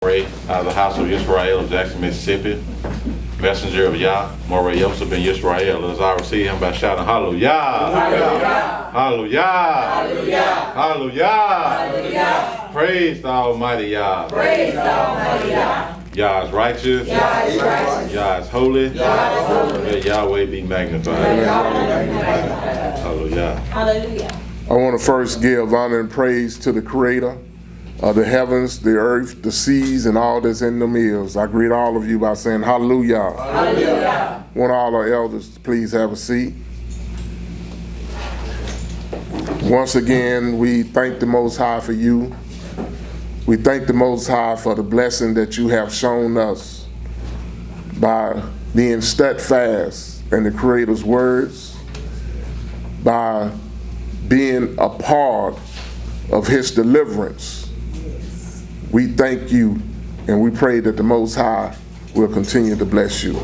MOWREH out of the house of YISRA'EL of Jackson, Mississippi. Messenger of Yah, MOWREH YOSAF ben YISRA'EL. Let us all receive him by shouting HALLELUYAH. HALLELUYAH. HALLELUYAH. HALLELUYAH. HALLELUYAH. Praise the Almighty Yah. Praise the Almighty Yah. Yah is righteous. Yah is righteous. Yah is holy. Yah is holy. May Yahweh be magnified. Hallelujah. Hallelujah. I want to first give honor and praise to the Creator of the heavens, the earth, the seas, and all that's in them is. I greet all of you by saying hallelujah. Hallelujah. Want all our elders to please have a seat. Once again, we thank the Most High for you. We thank the Most High for the blessing that you have shown us by being steadfast in the Creator's words, by being a part of his deliverance. We thank you and we pray that the Most High will continue to bless you.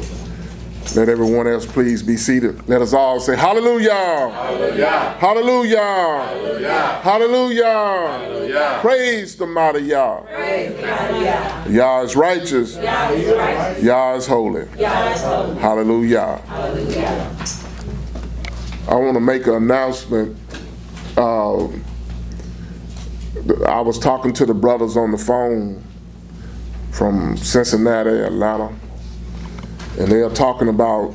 Let everyone else please be seated. Let us all say hallelujah. Hallelujah. Hallelujah. Hallelujah. Hallelujah. Hallelujah. Praise the mighty Yah. Praise the mighty Yah. Yah is righteous. Yah is righteous. Yah is holy. Yah is holy. Hallelujah. Hallelujah. I want to make an announcement. I was talking to the brothers on the phone from Cincinnati, Atlanta, and they are talking about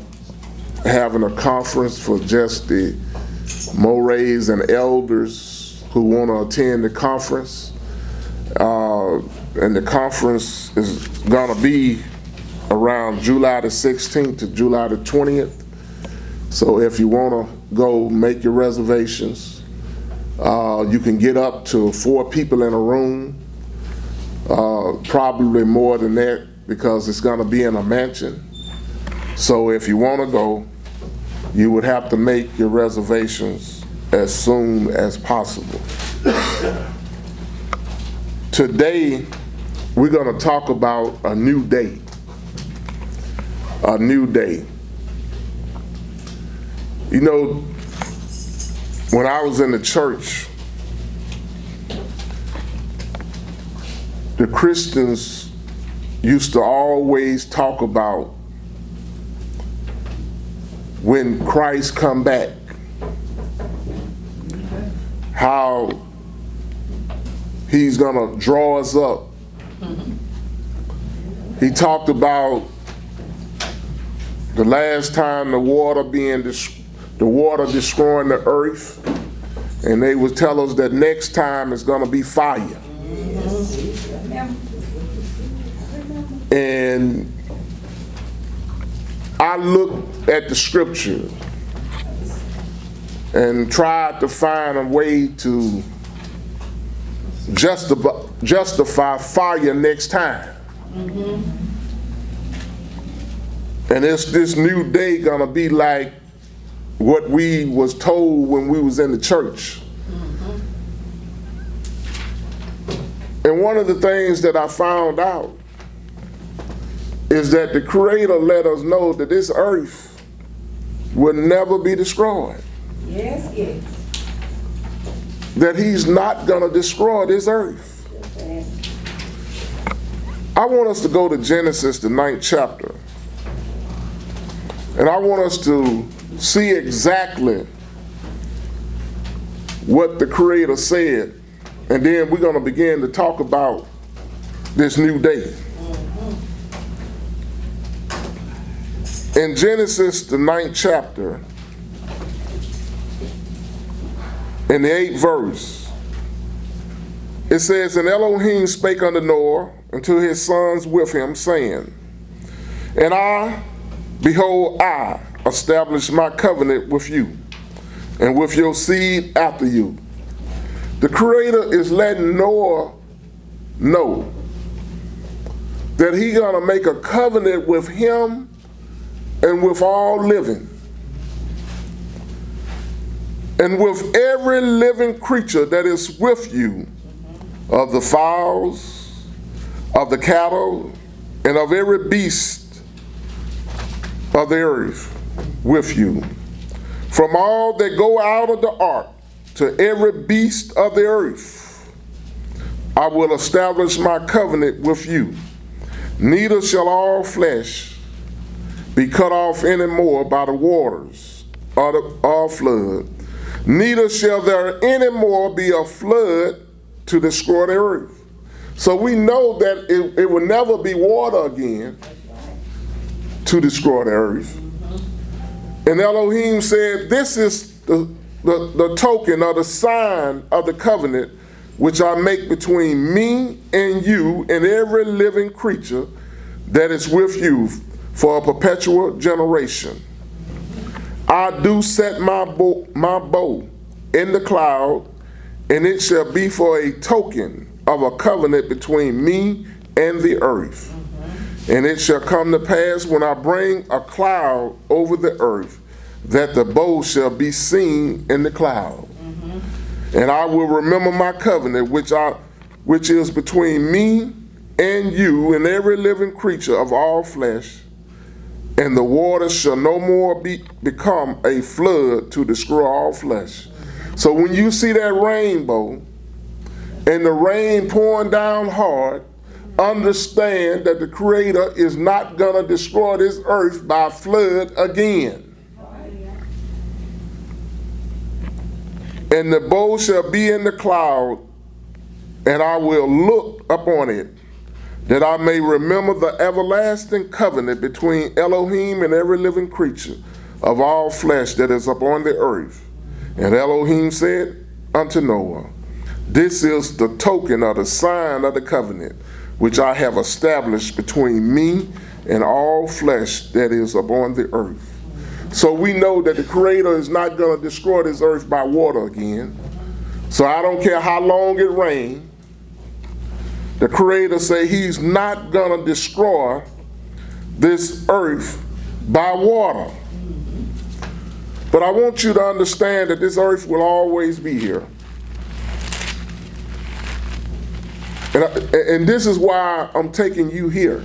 having a conference for just the MOWREHs and elders who want to attend the conference. And the conference is going to be around July the 16th to July the 20th. So if you want to go, make your reservations. You can get up to 4 people in a room, probably more than that because it's going to be in a mansion. So if you want to go, you would have to make your reservations as soon as possible. Today, we're going to talk about a new day. A new day. You know, when I was in the church, the Christians used to always talk about when Christ come back, how he's gonna draw us up. He talked about the last time the water destroying the earth, and they would tell us that next time it's going to be fire. And I looked at the scripture and tried to find a way to justify fire next time. And it's this new day gonna be like what we was told when we was in the church. And one of the things that I found out is that the Creator let us know that this earth will never be destroyed. Yes, yes. That he's not gonna destroy this earth. I want us to go to Genesis, the 9th chapter. And I want us to see exactly what the Creator said. And then we're going to begin to talk about this new day. In Genesis, the 9th chapter, in the 8th verse, it says, And Elohim spake unto Noah and to his sons with him, saying, And I, behold, I establish my covenant with you and with your seed after you. The Creator is letting Noah know that he's going to make a covenant with him and with all living, and with every living creature that is with you, of the fowls, of the cattle, and of every beast of the earth with you, from all that go out of the ark to every beast of the earth. I will establish my covenant with you. Neither shall all flesh be cut off any more by the waters or flood. Neither shall there any more be a flood to destroy the earth. So we know that it will never be water again to destroy the earth. And Elohim said, this is the token or the sign of the covenant which I make between me and you and every living creature that is with you for a perpetual generation. I do set my bow in the cloud, and it shall be for a token of a covenant between me and the earth. And it shall come to pass when I bring a cloud over the earth, that the bow shall be seen in the cloud. And I will remember my covenant, which is between me and you and every living creature of all flesh. And the waters shall no more become a flood to destroy all flesh. So when you see that rainbow and the rain pouring down hard, understand that the Creator is not going to destroy this earth by flood again. And the bow shall be in the cloud, and I will look upon it, that I may remember the everlasting covenant between Elohim and every living creature of all flesh that is upon the earth. And Elohim said unto Noah, this is the token or the sign of the covenant which I have established between me and all flesh that is upon the earth. So we know that the Creator is not going to destroy this earth by water again. So I don't care how long it rains. The Creator say he's not going to destroy this earth by water. But I want you to understand that this earth will always be here. And this is why I'm taking you here.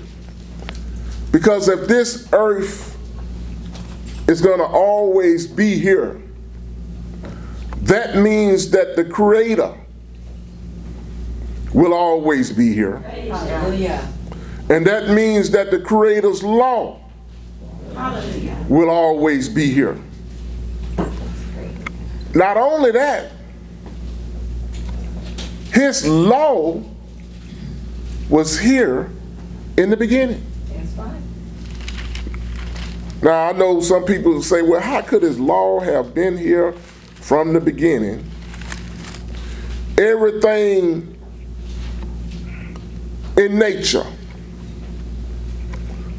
Because if this earth is going to always be here, that means that the Creator will always be here. Hallelujah. And that means that the Creator's law will always be here. Not only that, His law was here in the beginning. That's right. Now, I know some people say, well, how could His law have been here from the beginning? Everything in nature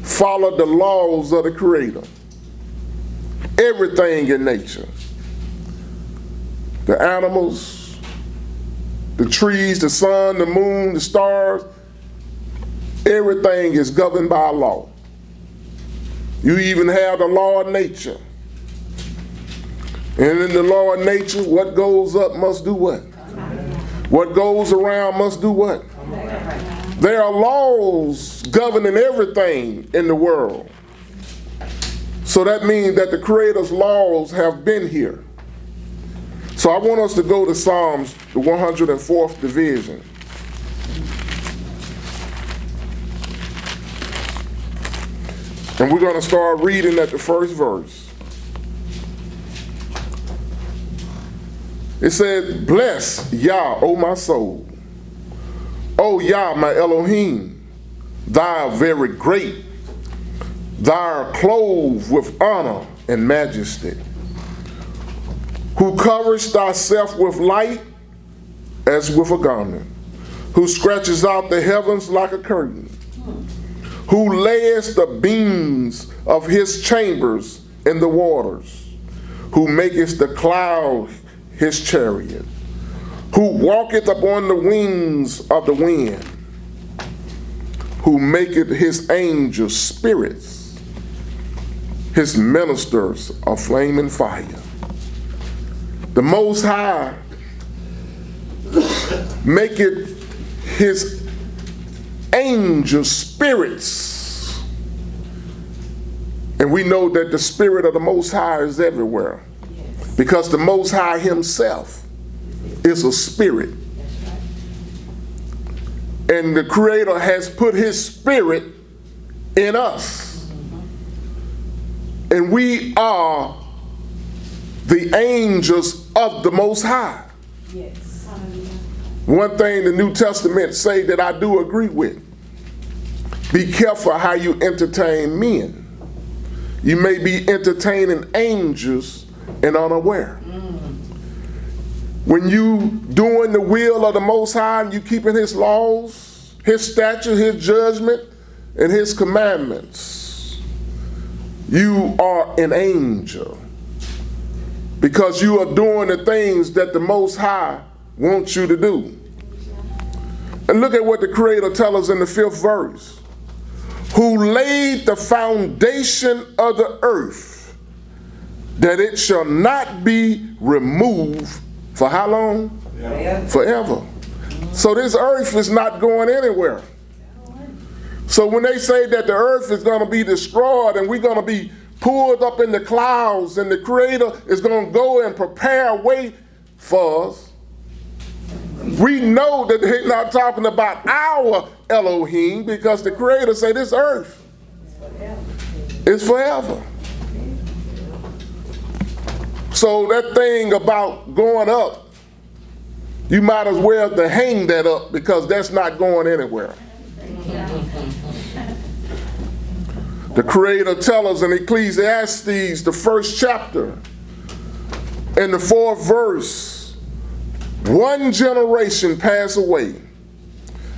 followed the laws of the Creator. Everything in nature. The animals, the trees, the sun, the moon, the stars, everything is governed by law. You even have the law of nature. And in the law of nature, what goes up must do what? What goes around must do what? There are laws governing everything in the world. So that means that the Creator's laws have been here. So I want us to go to Psalms, the 104th division. And we're going to start reading at the first verse. It said, bless Yah, O my soul. O Yah, my Elohim, thou art very great. Thou art clothed with honor and majesty, who coverest thyself with light as with a garment, who stretches out the heavens like a curtain, who layest the beams of his chambers in the waters, who makest the cloud his chariot, who walketh upon the wings of the wind, who maketh his angels spirits, his ministers a flaming fire. The Most High maketh his angels spirits. And we know that the Spirit of the Most High is everywhere. Because the Most High himself is a spirit. And the Creator has put his spirit in us. And we are the angels of the Most High. Yes. One thing the New Testament say that I do agree with. Be careful how you entertain men. You may be entertaining angels and unaware. When you doing the will of the Most High and you keeping his laws, his statutes, his judgment, and his commandments, you are an angel. Because you are doing the things that the Most High wants you to do. And look at what the Creator tells us in the 5th verse. Who laid the foundation of the earth, that it shall not be removed for how long? Forever. So this earth is not going anywhere. So when they say that the earth is going to be destroyed and we're going to be pulled up in the clouds and the Creator is going to go and prepare a way for us, we know that they're not talking about our Elohim, because the Creator said this earth is forever. So that thing about going up, you might as well to hang that up, because that's not going anywhere. The Creator tells us in Ecclesiastes, the 1st chapter, in the 4th verse, one generation pass away,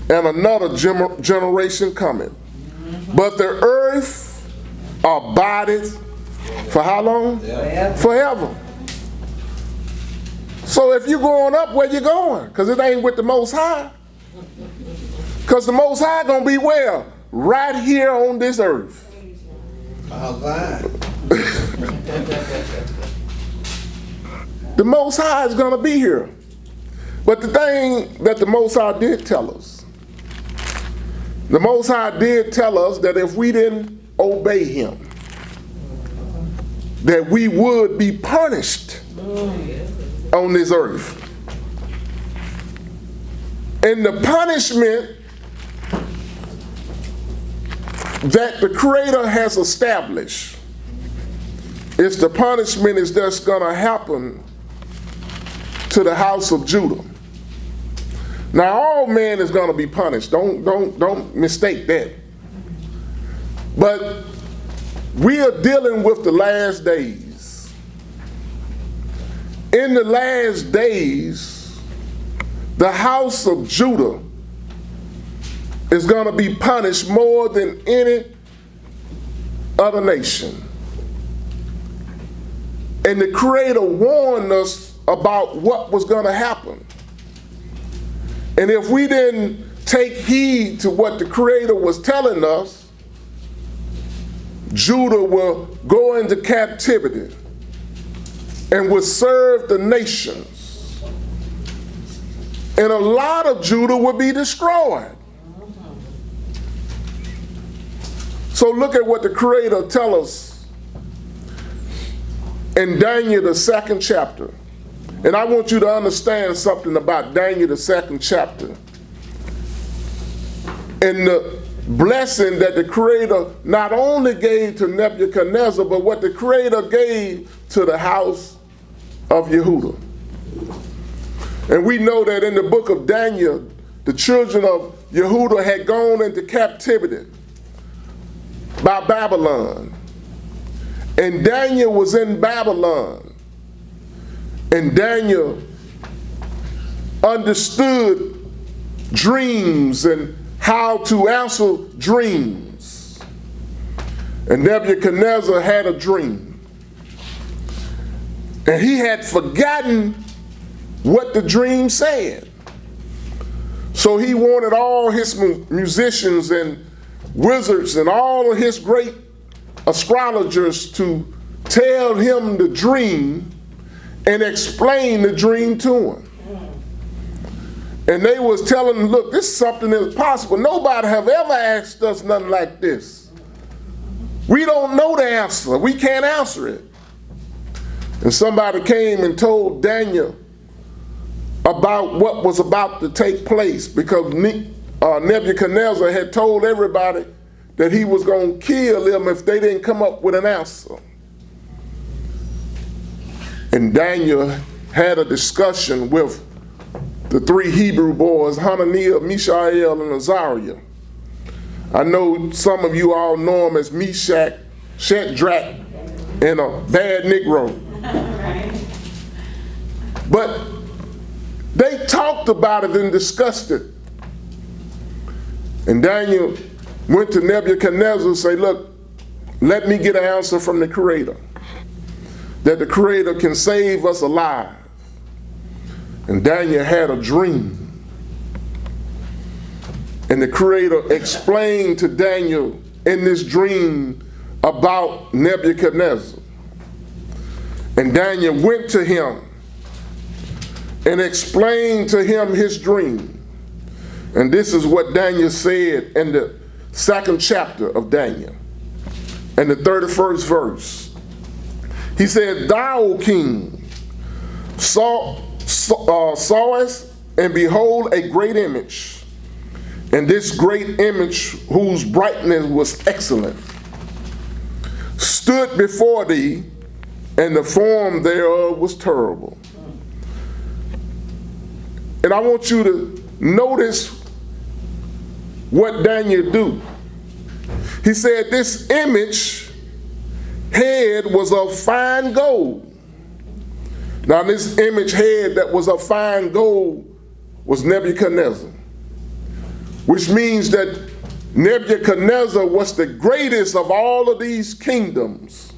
and another generation cometh. But the earth abideth for how long? Forever. So if you're going up, where you going? Because it ain't with the Most High. Because the Most High going to be where? Right here on this earth. The Most High is going to be here. But the thing that the Most High did tell us, the Most High did tell us that if we didn't obey him, that we would be punished on this earth. And the punishment that the Creator has established is the punishment is that's going to happen to the house of Judah. Now, all men is going to be punished. Don't mistake that. But we are dealing with the last days. In the last days, the house of Judah is going to be punished more than any other nation. And the Creator warned us about what was going to happen. And if we didn't take heed to what the Creator was telling us, Judah will go into captivity and will serve the nations. And a lot of Judah will be destroyed. So look at what the Creator tells us in Daniel, the 2nd chapter. And I want you to understand something about Daniel, the 2nd chapter. And the blessing that the Creator not only gave to Nebuchadnezzar, but what the Creator gave to the house of Yehudah. And we know that in the book of Daniel, the children of Yehudah had gone into captivity by Babylon. And Daniel was in Babylon. And Daniel understood dreams and how to answer dreams. And Nebuchadnezzar had a dream. And he had forgotten what the dream said. So he wanted all his musicians and wizards and all of his great astrologers to tell him the dream and explain the dream to him. And they was telling him, look, this is something that's possible. Nobody have ever asked us nothing like this. We don't know the answer. We can't answer it. And somebody came and told Daniel about what was about to take place, because Nebuchadnezzar had told everybody that he was going to kill them if they didn't come up with an answer. And Daniel had a discussion with the 3 Hebrew boys, Hananiah, Mishael, and Azariah. I know some of you all know them as Meshach, Shadrach, and a bad Negro. But they talked about it and discussed it. And Daniel went to Nebuchadnezzar and said, look, let me get an answer from the Creator, that the Creator can save us alive. And Daniel had a dream. And the Creator explained to Daniel in this dream about Nebuchadnezzar. And Daniel went to him and explained to him his dream. And this is what Daniel said in the 2nd chapter of Daniel, in the 31st verse. He said, thou, O king, sawest, and behold, a great image, and this great image, whose brightness was excellent, stood before thee, and the form thereof was terrible. And I want you to notice what Daniel do. He said this image head was of fine gold. Now this image head that was of fine gold was Nebuchadnezzar, which means that Nebuchadnezzar was the greatest of all of these kingdoms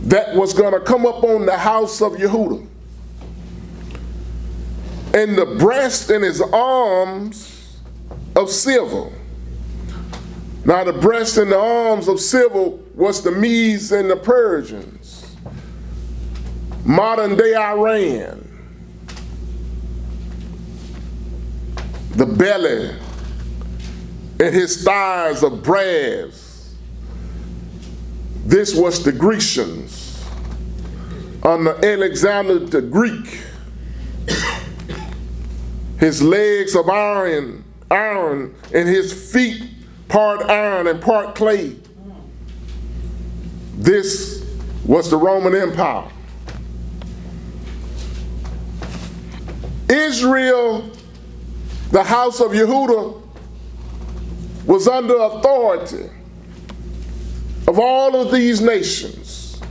that was going to come up on the house of Yehudah. And the breast and his arms of silver. Now the breast and the arms of silver was the Medes and the Persians, modern day Iran. The belly and his thighs of brass, this was the Grecians under Alexander the Greek. His legs of iron, and his feet part iron and part clay. This was the Roman Empire. Israel, the house of Yehudah, was under authority of all of these nations.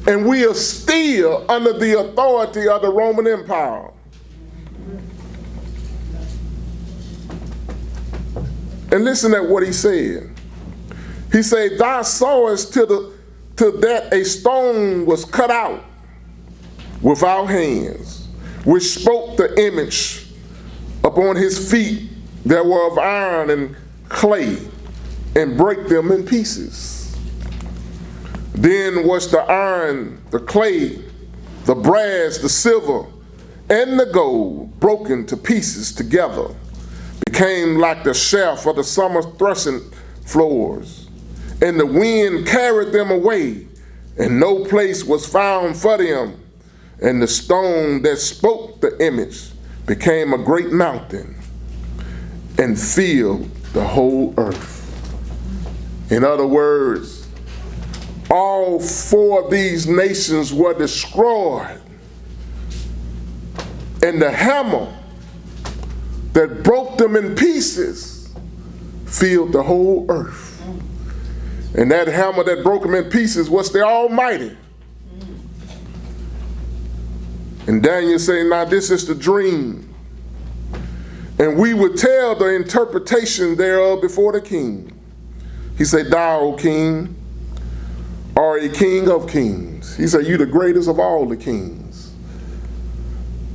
And we are still under the authority of the Roman Empire. And listen at what he said. He said, thou sawest to that a stone was cut out without hands, which spoke the image upon his feet that were of iron and clay, and break them in pieces. Then was the iron, the clay, the brass, the silver, and the gold broken to pieces together, became like the chaff of the summer threshing floors, and the wind carried them away, and no place was found for them. And the stone that spoke the image became a great mountain and filled the whole earth. In other words, all 4 of these nations were destroyed, and the hammer that broke them in pieces filled the whole earth. And that hammer that broke them in pieces was the Almighty. And Daniel said, now this is the dream. And we would tell the interpretation thereof before the king. He said, thou, O king, are a king of kings. He said, you the greatest of all the kings.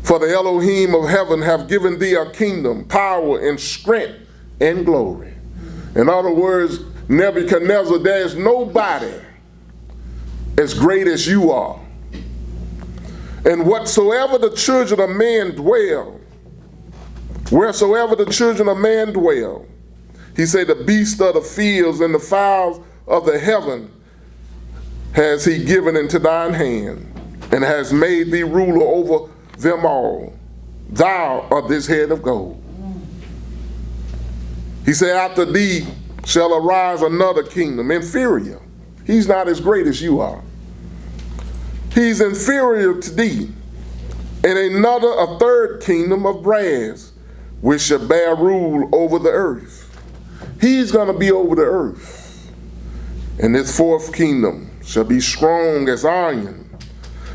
For the Elohim of heaven have given thee a kingdom, power, and strength, and glory. In other words, Nebuchadnezzar, there is nobody as great as you are. And whatsoever the children of man dwell, wheresoever the children of man dwell, he said, the beasts of the fields and the fowls of the heaven has he given into thine hand, and has made thee ruler over them all. Thou art this head of gold. He said, after thee shall arise another kingdom, inferior. He's not as great as you are. He's inferior to thee. And another, a third kingdom of brass, which shall bear rule over the earth. He's going to be over the earth. And this fourth kingdom shall be strong as iron.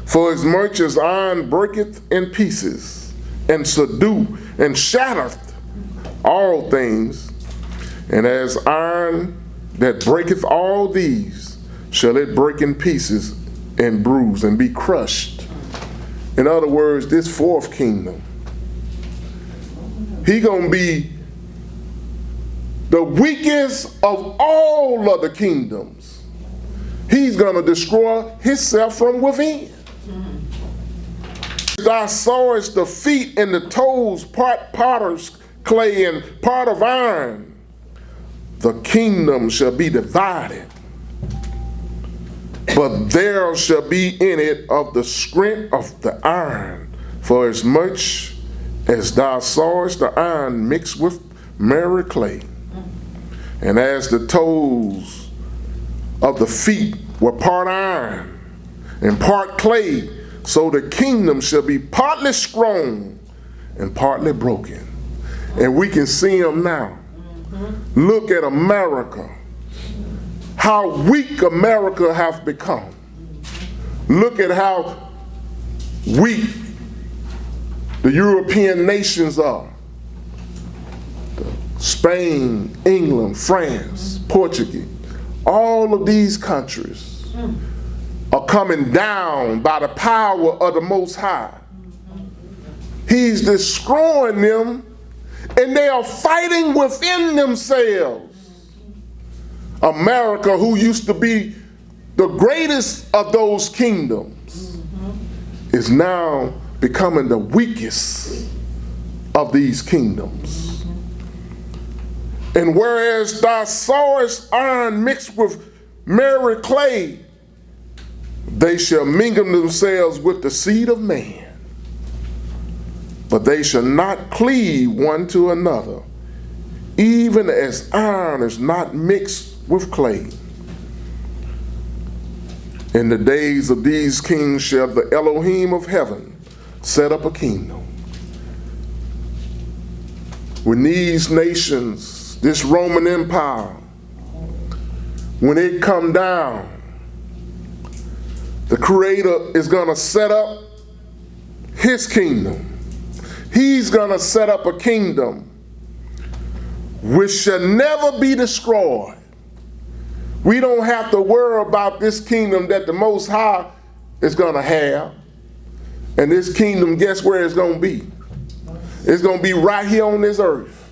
For as much as iron breaketh in pieces, and subdue and shattereth all things, and as iron that breaketh all these, shall it break in pieces and bruise and be crushed. In other words, this fourth kingdom, he gonna be the weakest of all of the kingdoms. He's gonna destroy himself from within. Thou sawest the feet and the toes, part potter's clay and part of iron. The kingdom shall be divided, but there shall be in it of the strength of the iron. For as much as thou sawest the iron mixed with merry clay, and as the toes of the feet were part iron and part clay, so the kingdom shall be partly strong and partly broken. And we can see them now. Look at America. How weak America has become. Look at how weak the European nations are. Spain, England, France, Portugal, all of these countries are coming down by the power of the Most High. He's destroying them, and they are fighting within themselves. America, who used to be the greatest of those kingdoms, is now becoming the weakest of these kingdoms. And whereas thou sawest iron mixed with merry clay, they shall mingle themselves with the seed of man, but they shall not cleave one to another, even as iron is not mixed with clay. In the days of these kings shall the Elohim of heaven set up a kingdom. When these nations, this Roman Empire, when it come down, the Creator is going to set up his kingdom. He's going to set up a kingdom which shall never be destroyed. We don't have to worry about this kingdom that the Most High is going to have. And this kingdom, guess where it's going to be? It's going to be right here on this earth.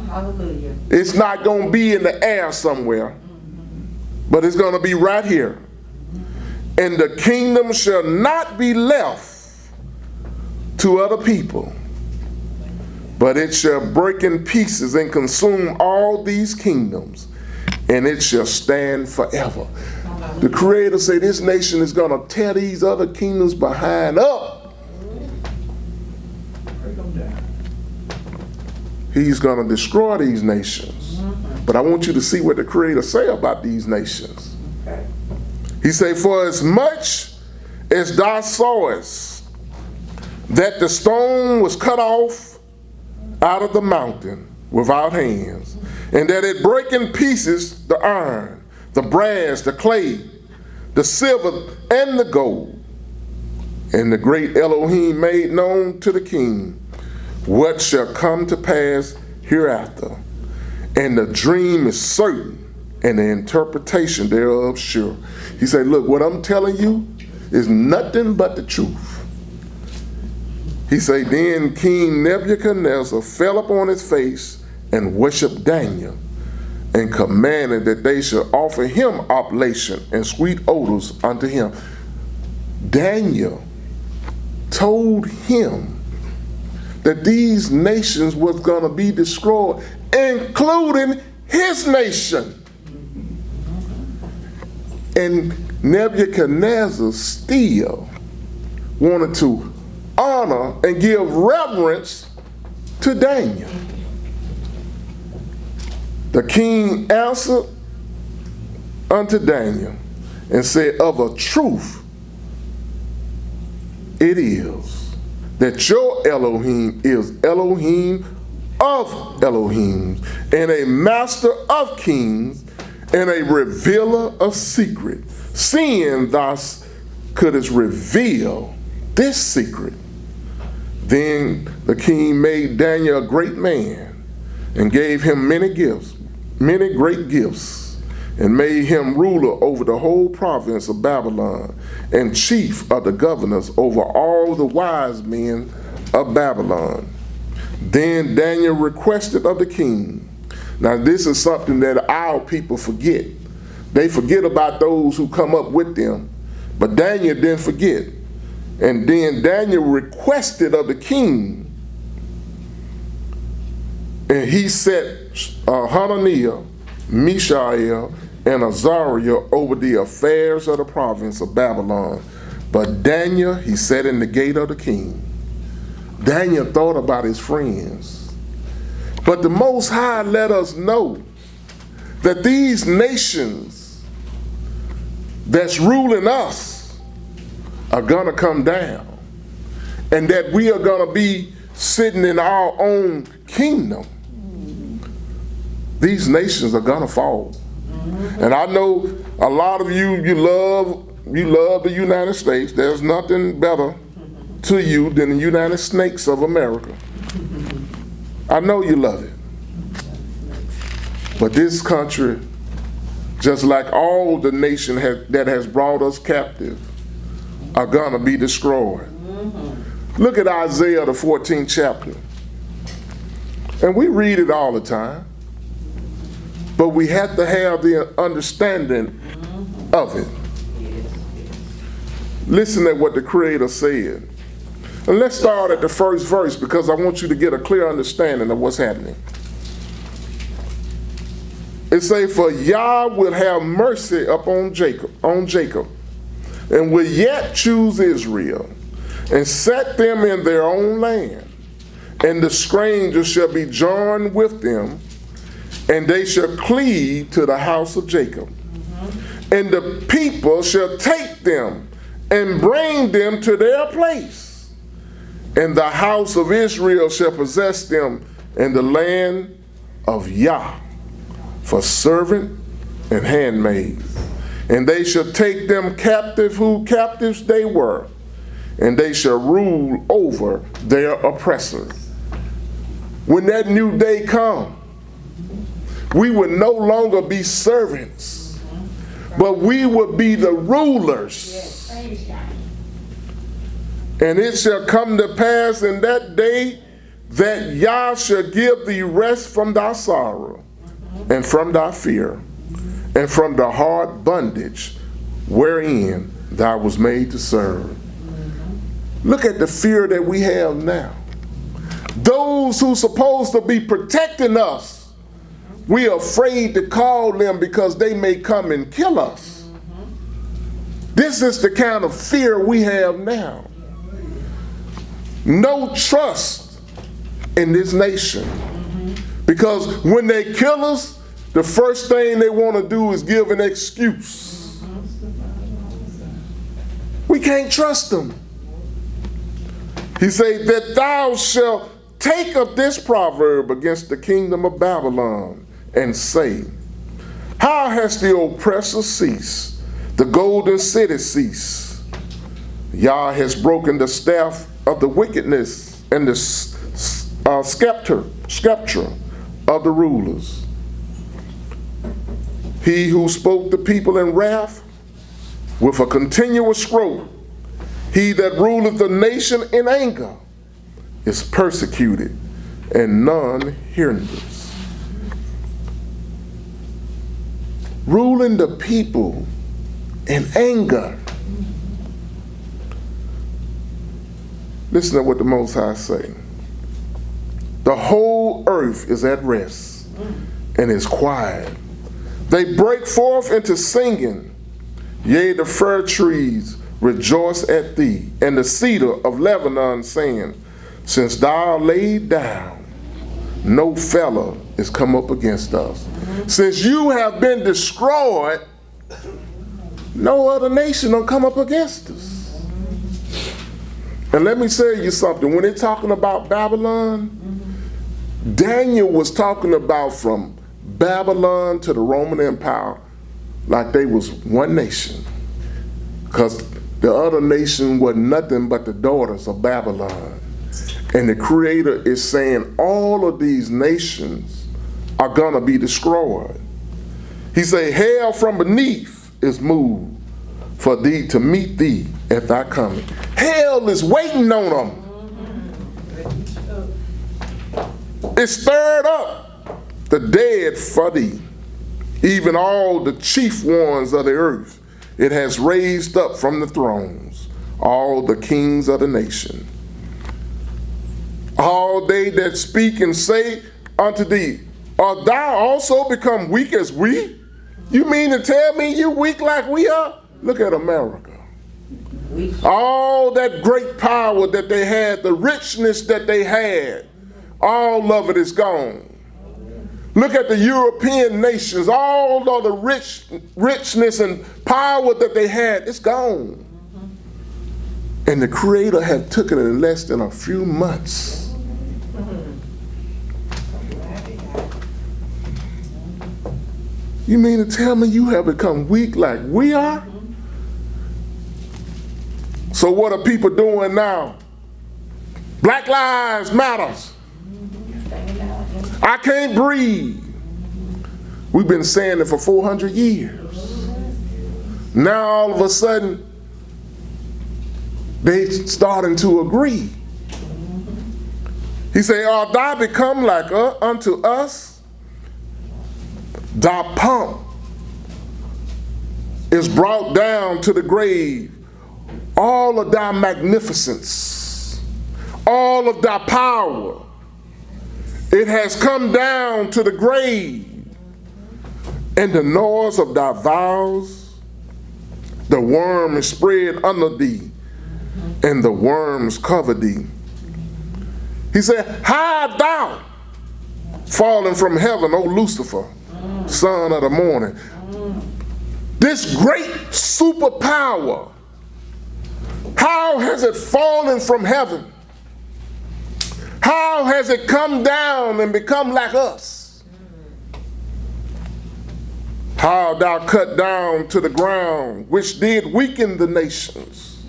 Hallelujah. It's not going to be in the air somewhere, but it's going to be right here. And the kingdom shall not be left to other people, but it shall break in pieces and consume all these kingdoms, and it shall stand forever. The Creator said this nation is going to tear these other kingdoms behind up. He's going to destroy these nations. But I want you to see what the Creator say about these nations. He said, for as much as thou sawest that the stone was cut off out of the mountain without hands, and that it break in pieces the iron, the brass, the clay, the silver, and the gold, and the great Elohim made known to the king what shall come to pass hereafter. And the dream is certain, and the interpretation thereof sure. He said, look, what I'm telling you is nothing but the truth. He said, then King Nebuchadnezzar fell upon his face and worshiped Daniel, and commanded that they should offer him oblation and sweet odors unto him. Daniel told him that these nations was going to be destroyed, including his nation. And Nebuchadnezzar still wanted to honor and give reverence to Daniel. The king answered unto Daniel and said, of a truth it is that your Elohim is Elohim of Elohims, and a master of kings, and a revealer of secret, seeing thou couldst reveal this secret. Then the king made Daniel a great man, and gave him many gifts, many great gifts, and made him ruler over the whole province of Babylon, and chief of the governors over all the wise men of Babylon. Then Daniel requested of the king. Now this is something that our people forget. They forget about those who come up with them, but Daniel didn't forget. And then Daniel requested of the king, and he set Hananiah, Mishael, and Azariah over the affairs of the province of Babylon. But Daniel, he sat in the gate of the king. Daniel thought about his friends. But the Most High let us know that these nations that's ruling us are going to come down, and that we are going to be sitting in our own kingdom. These nations are going to fall. And I know a lot of you love the United States. There's nothing better to you than the United Snakes of America. I know you love it. But this country, just like all the nation that has brought us captive, are gonna be destroyed. Look at Isaiah, the 14th chapter. And we read it all the time, but we have to have the understanding of it. Listen at what the Creator said. And let's start at the first verse, because I want you to get a clear understanding of what's happening. It says, for Yah will have mercy upon Jacob, and will yet choose Israel, and set them in their own land. And the stranger shall be joined with them, and they shall cleave to the house of Jacob. And the people shall take them and bring them to their place. And the house of Israel shall possess them in the land of Yah for servant and handmaid. And they shall take them captive, who captives they were, and they shall rule over their oppressors. When that new day comes, we will no longer be servants, but we will be the rulers. And it shall come to pass in that day that Yah shall give thee rest from thy sorrow, and from thy fear, and from the hard bondage wherein thou was made to serve. Look at the fear that we have now. Those who supposed to be protecting us, we are afraid to call them because they may come and kill us. This is the kind of fear we have now. No trust in this nation. Because when they kill us, the first thing they want to do is give an excuse. We can't trust them. He said that thou shalt take up this proverb against the kingdom of Babylon and say, how has the oppressor ceased, the golden city ceased? Yah has broken the staff of the wickedness and the scepter of the rulers. He who spoke the people in wrath with a continuous stroke, he that ruleth the nation in anger, is persecuted, and none hinders. Ruling the people in anger. Listen to what the Most High say. The whole earth is at rest and is quiet. They break forth into singing. Yea, the fir trees rejoice at thee, and the cedar of Lebanon saying, since thou laid down, no fellow is come up against us. Since you have been destroyed, no other nation will come up against us. And let me tell you something. When they're talking about Babylon, Daniel was talking about from Babylon to the Roman Empire like they was one nation. Because the other nation was nothing but the daughters of Babylon. And the Creator is saying all of these nations are going to be destroyed. He said, hell from beneath is moved for thee to meet thee at thy coming. Hell is waiting on them. It stirred up the dead for thee, even all the chief ones of the earth. It has raised up from the thrones all the kings of the nation. All they that speak and say unto thee, art thou also become weak as we? You mean to tell me you weak like we are? Look at America. All that great power that they had, the richness that they had, all of it is gone. Look at the European nations, all of the richness and power that they had, it's gone. And the Creator had took it in less than a few months. You mean to tell me you have become weak like we are? So what are people doing now? Black Lives Matter. I can't breathe. We've been saying it for 400 years. Now all of a sudden, they starting to agree. He said, art thou become like unto us? Thy pomp is brought down to the grave. All of thy magnificence, all of thy power, it has come down to the grave. And the noise of thy vows, the worm is spread under thee, and the worms cover thee. He said, how art thou fallen from heaven, O Lucifer, son of the morning? This great superpower, how has it fallen from heaven? How has it come down and become like us? How thou cut down to the ground, which did weaken the nations,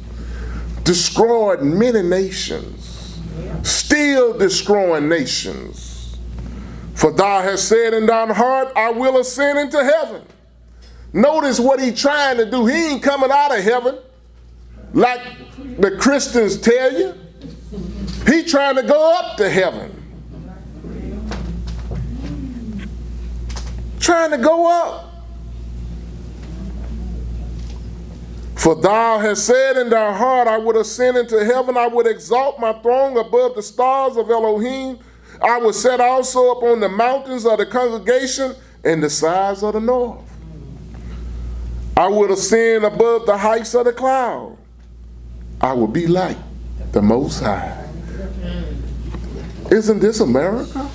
destroyed many nations, still destroying nations. For thou hast said in thine heart, I will ascend into heaven. Notice what he's trying to do. He ain't coming out of heaven like the Christians tell you. He trying to go up to heaven. Trying to go up. For thou hast said in thy heart, I would ascend into heaven, I would exalt my throne above the stars of Elohim. I would set also upon the mountains of the congregation and the sides of the north. I would ascend above the heights of the cloud. I would be like the Most High. Isn't this America?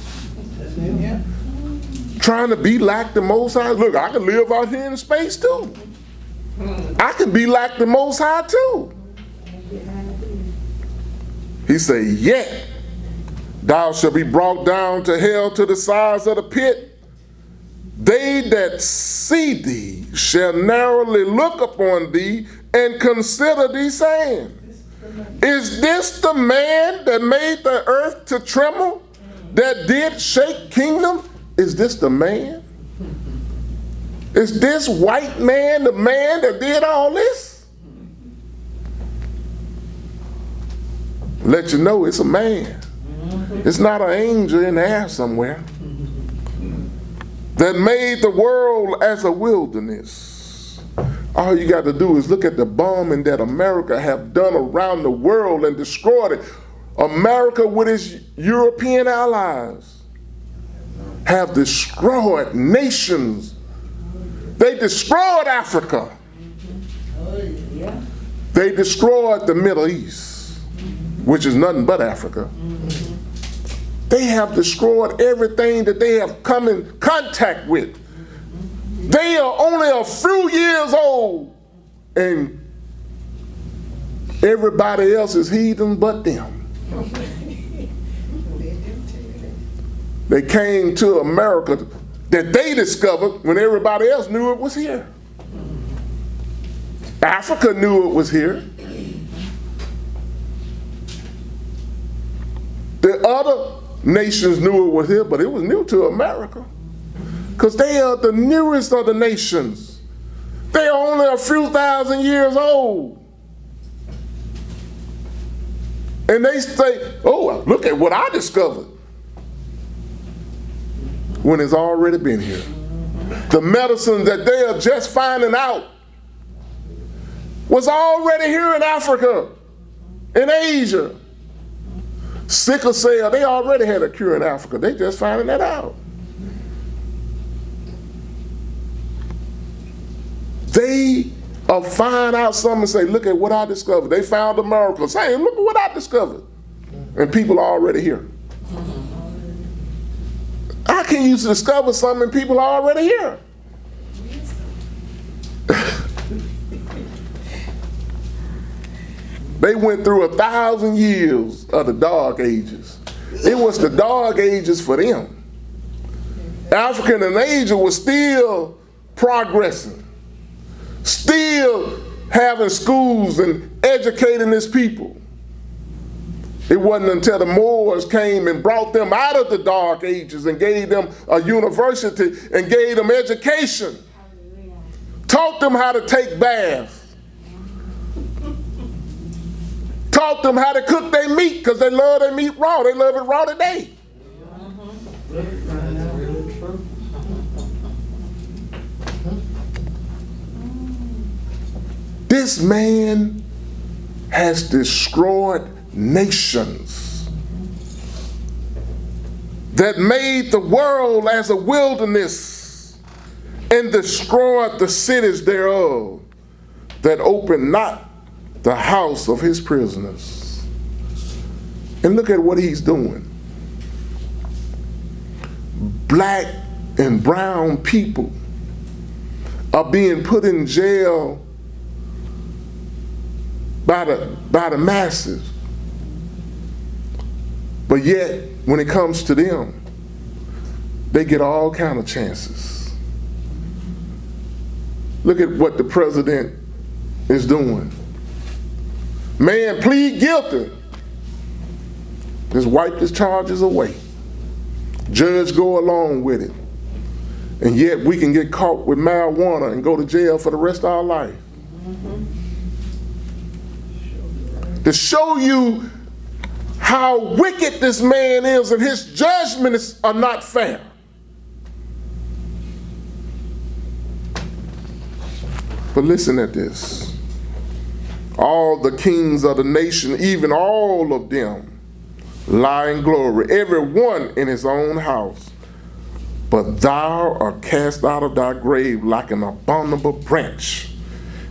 Trying to be like the Most High. Look, I can live out here in space too. I can be like the Most High too. He said, yet thou shalt be brought down to hell, to the sides of the pit. They that see thee shall narrowly look upon thee and consider thee, saying, is this the man that made the earth to tremble, that did shake kingdom? Is this the man? Is this white man the man that did all this? Let you know it's a man. It's not an angel in the air somewhere. That made the world as a wilderness. All you got to do is look at the bombing that America have done around the world and destroyed it. America with its European allies have destroyed nations. They destroyed Africa. They destroyed the Middle East, which is nothing but Africa. They have destroyed everything that they have come in contact with. They are only a few years old, and everybody else is heathen but them. They came to America that they discovered when everybody else knew it was here. Africa knew it was here. The other nations knew it was here, but it was new to America. Because they are the newest of the nations. They are only a few thousand years old. And they say, oh, look at what I discovered. When it's already been here. The medicine that they are just finding out was already here in Africa, in Asia. Sickle cell, they already had a cure in Africa. They just finding that out. They find out something and say, look at what I discovered. They found a miracle. Say, look at what I discovered. And people are already here. How can you discover something and people are already here? They went through 1,000 years of the dark ages. It was the dark ages for them. Africa and Asia was still progressing, still having schools and educating its people. It wasn't until the Moors came and brought them out of the dark ages and gave them a university and gave them education. Hallelujah. Taught them how to take baths. Taught them how to cook their meat because they love their meat raw. They love it raw today. This man has destroyed nations, that made the world as a wilderness and destroyed the cities thereof, that opened not the house of his prisoners. And look at what he's doing. Black and brown people are being put in jail by the masses. But yet, when it comes to them, they get all kind of chances. Look at what the president is doing. Man, plead guilty. Just wipe his charges away. Judge go along with it. And yet we can get caught with marijuana and go to jail for the rest of our life. To show you how wicked this man is, and his judgments are not fair. But listen at this. All the kings of the nation, even all of them, lie in glory, every one in his own house. But thou art cast out of thy grave like an abominable branch,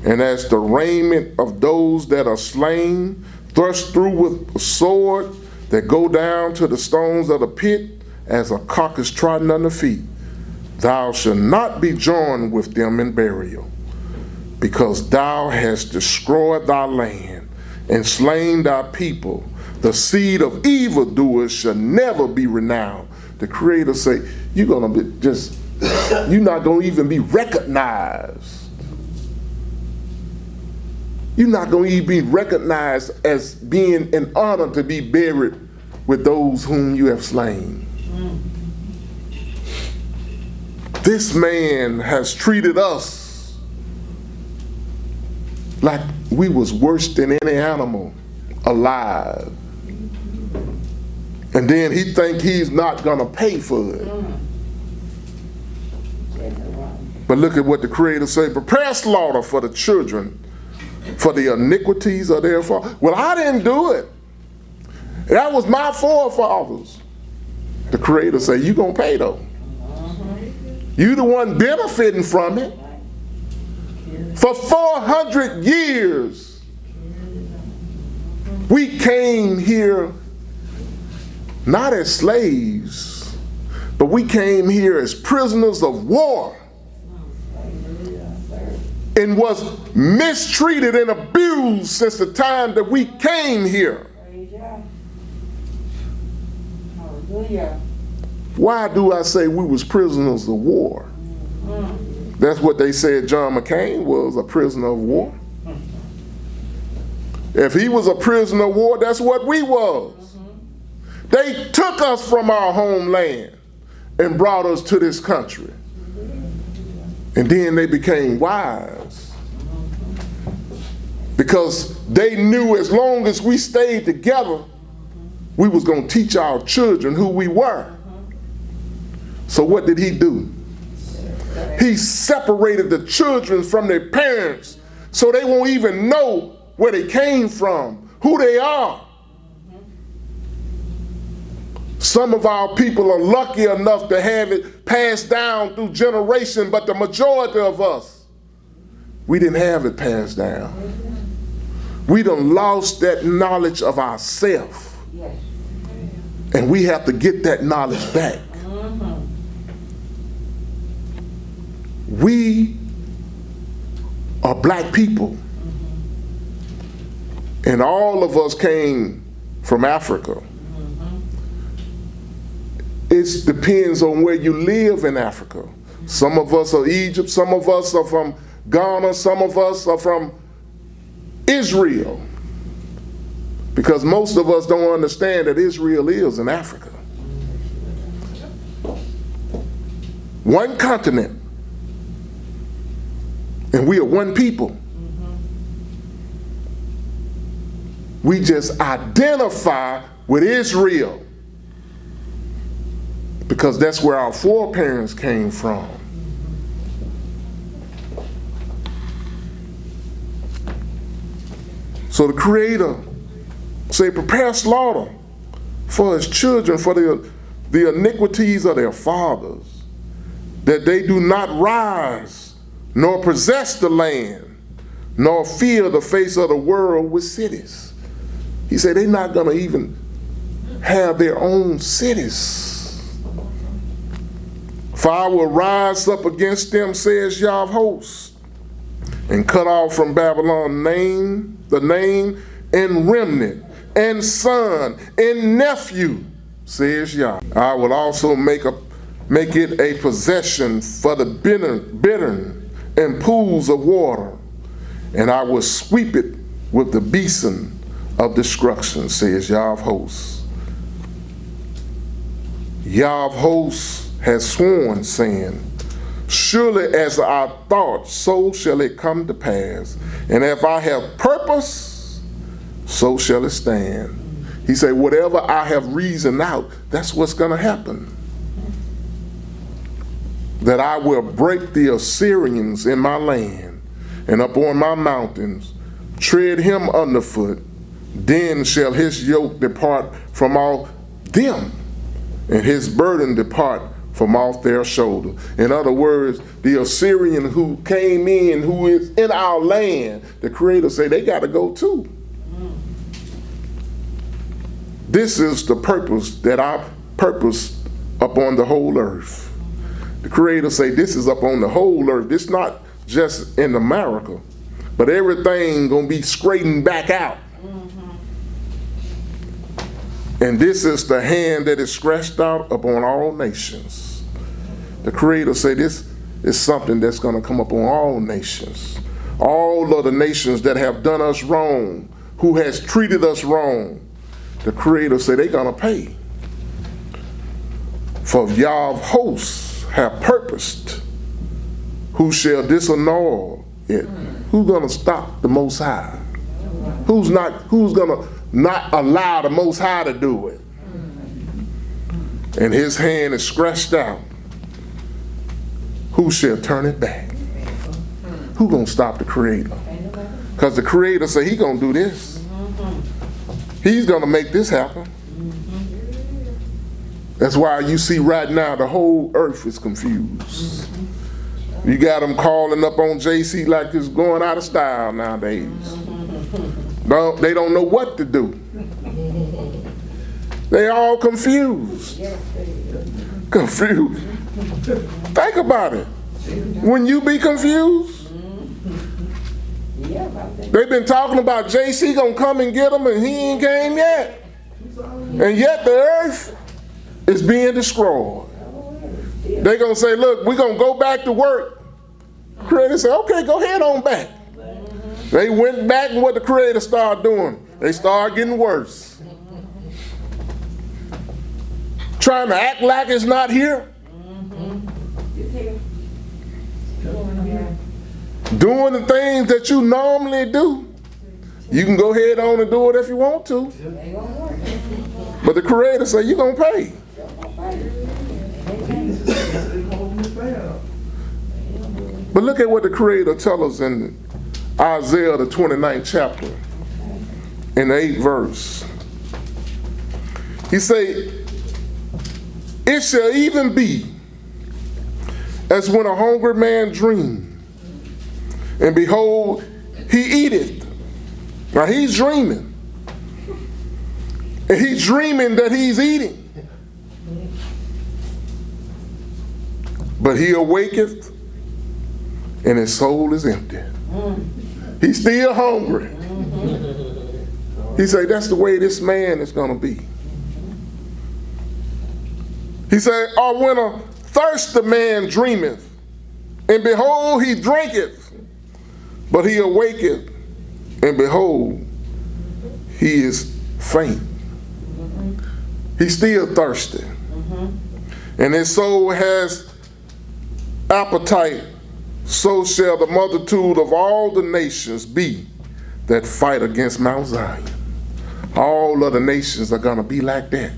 and as the raiment of those that are slain, thrust through with a sword, that go down to the stones of the pit, as a cock is trodden under feet. Thou shalt not be joined with them in burial, because thou hast destroyed thy land and slain thy people. The seed of evildoers shall never be renowned. The Creator say, you're not gonna even be recognized. You're not going to even be recognized as being an honor to be buried with those whom you have slain. This man has treated us like we was worse than any animal alive. And then he think he's not going to pay for it. But look at what the Creator said, prepare slaughter for the children, for the iniquities of their fathers. Well, I didn't do it. That was my forefathers. The Creator said, you're going to pay though. You the one benefiting from it. For 400 years, we came here not as slaves, but we came here as prisoners of war and was mistreated and abused since the time that we came here. Hallelujah. Why do I say we was prisoners of war? That's what they said John McCain was, a prisoner of war. If he was a prisoner of war, that's what we was. They took us from our homeland and brought us to this country. And then they became wise. Because they knew as long as we stayed together, we was going to teach our children who we were. So what did he do? He separated the children from their parents so they won't even know where they came from, who they are. Some of our people are lucky enough to have it passed down through generation, but the majority of us, we didn't have it passed down. We done lost that knowledge of ourselves. Yes. And we have to get that knowledge back. We are black people. And all of us came from Africa. It depends on where you live in Africa. Some of us are Egypt, some of us are from Ghana, some of us are from Israel. Because most of us don't understand that Israel is in Africa. One continent. And we are one people. We just identify with Israel because that's where our foreparents came from. So the Creator said, prepare slaughter for his children, for the iniquities of their fathers, that they do not rise nor possess the land, nor fill the face of the world with cities. He said they're not going to even have their own cities. For I will rise up against them, says Yah of hosts, and cut off from Babylon the name and remnant and son and nephew, says Yah. I will also make it a possession for the bittern and pools of water, and I will sweep it with the basin of destruction, says Yah of hosts. Yah of hosts has sworn, saying, surely as I thought, so shall it come to pass. And if I have purpose, so shall it stand. He said, whatever I have reasoned out, that's what's going to happen. That I will break the Assyrians in my land, and upon my mountains, tread him underfoot. Then shall his yoke depart from off them, and his burden depart from off their shoulder. In other words, the Assyrian who came in, who is in our land, the Creator said they got to go too. This is the purpose that I purposed upon the whole earth. The Creator say this is up on the whole earth. This not just in America, but everything gonna be straightened back out. And this is the hand that is stretched out upon all nations. The Creator say this is something that's gonna come upon all nations. All of the nations that have done us wrong, who has treated us wrong, the Creator say they're gonna pay. For Yah of hosts have purposed, who shall disannul it. Who's gonna stop the Most High? Who's gonna not allow the Most High to do it? And his hand is stretched out. Who shall turn it back? Who gonna stop the Creator? Because the Creator say he gonna do this. He's gonna make this happen. That's why you see right now the whole earth is confused. You got them calling up on JC like it's going out of style nowadays. They don't know what to do. They all confused. Confused. Think about it. When you be confused, they've been talking about JC gonna come and get them, and he ain't came yet. And yet the earth is being destroyed. They're gonna say, look, we're gonna go back to work. Creator said, okay, go ahead on back. They went back, and what the Creator started doing? They started getting worse. Trying to act like it's not here. Doing the things that you normally do. You can go ahead on and do it if you want to. But the Creator said, you're going to pay. But look at what the Creator tells us in Isaiah, the 29th chapter, in the 8th verse. He said, it shall even be as when a hungry man dreams, and behold, he eateth. Now he's dreaming. And he's dreaming that he's eating. But he awaketh, and his soul is empty. He's still hungry. He said, that's the way this man is going to be. He said, or when a thirsty man dreameth, and behold, he drinketh, but he awaketh, and behold, he is faint. He's still thirsty. And his soul has appetite, so shall the multitude of all the nations be that fight against Mount Zion. All other nations are going to be like that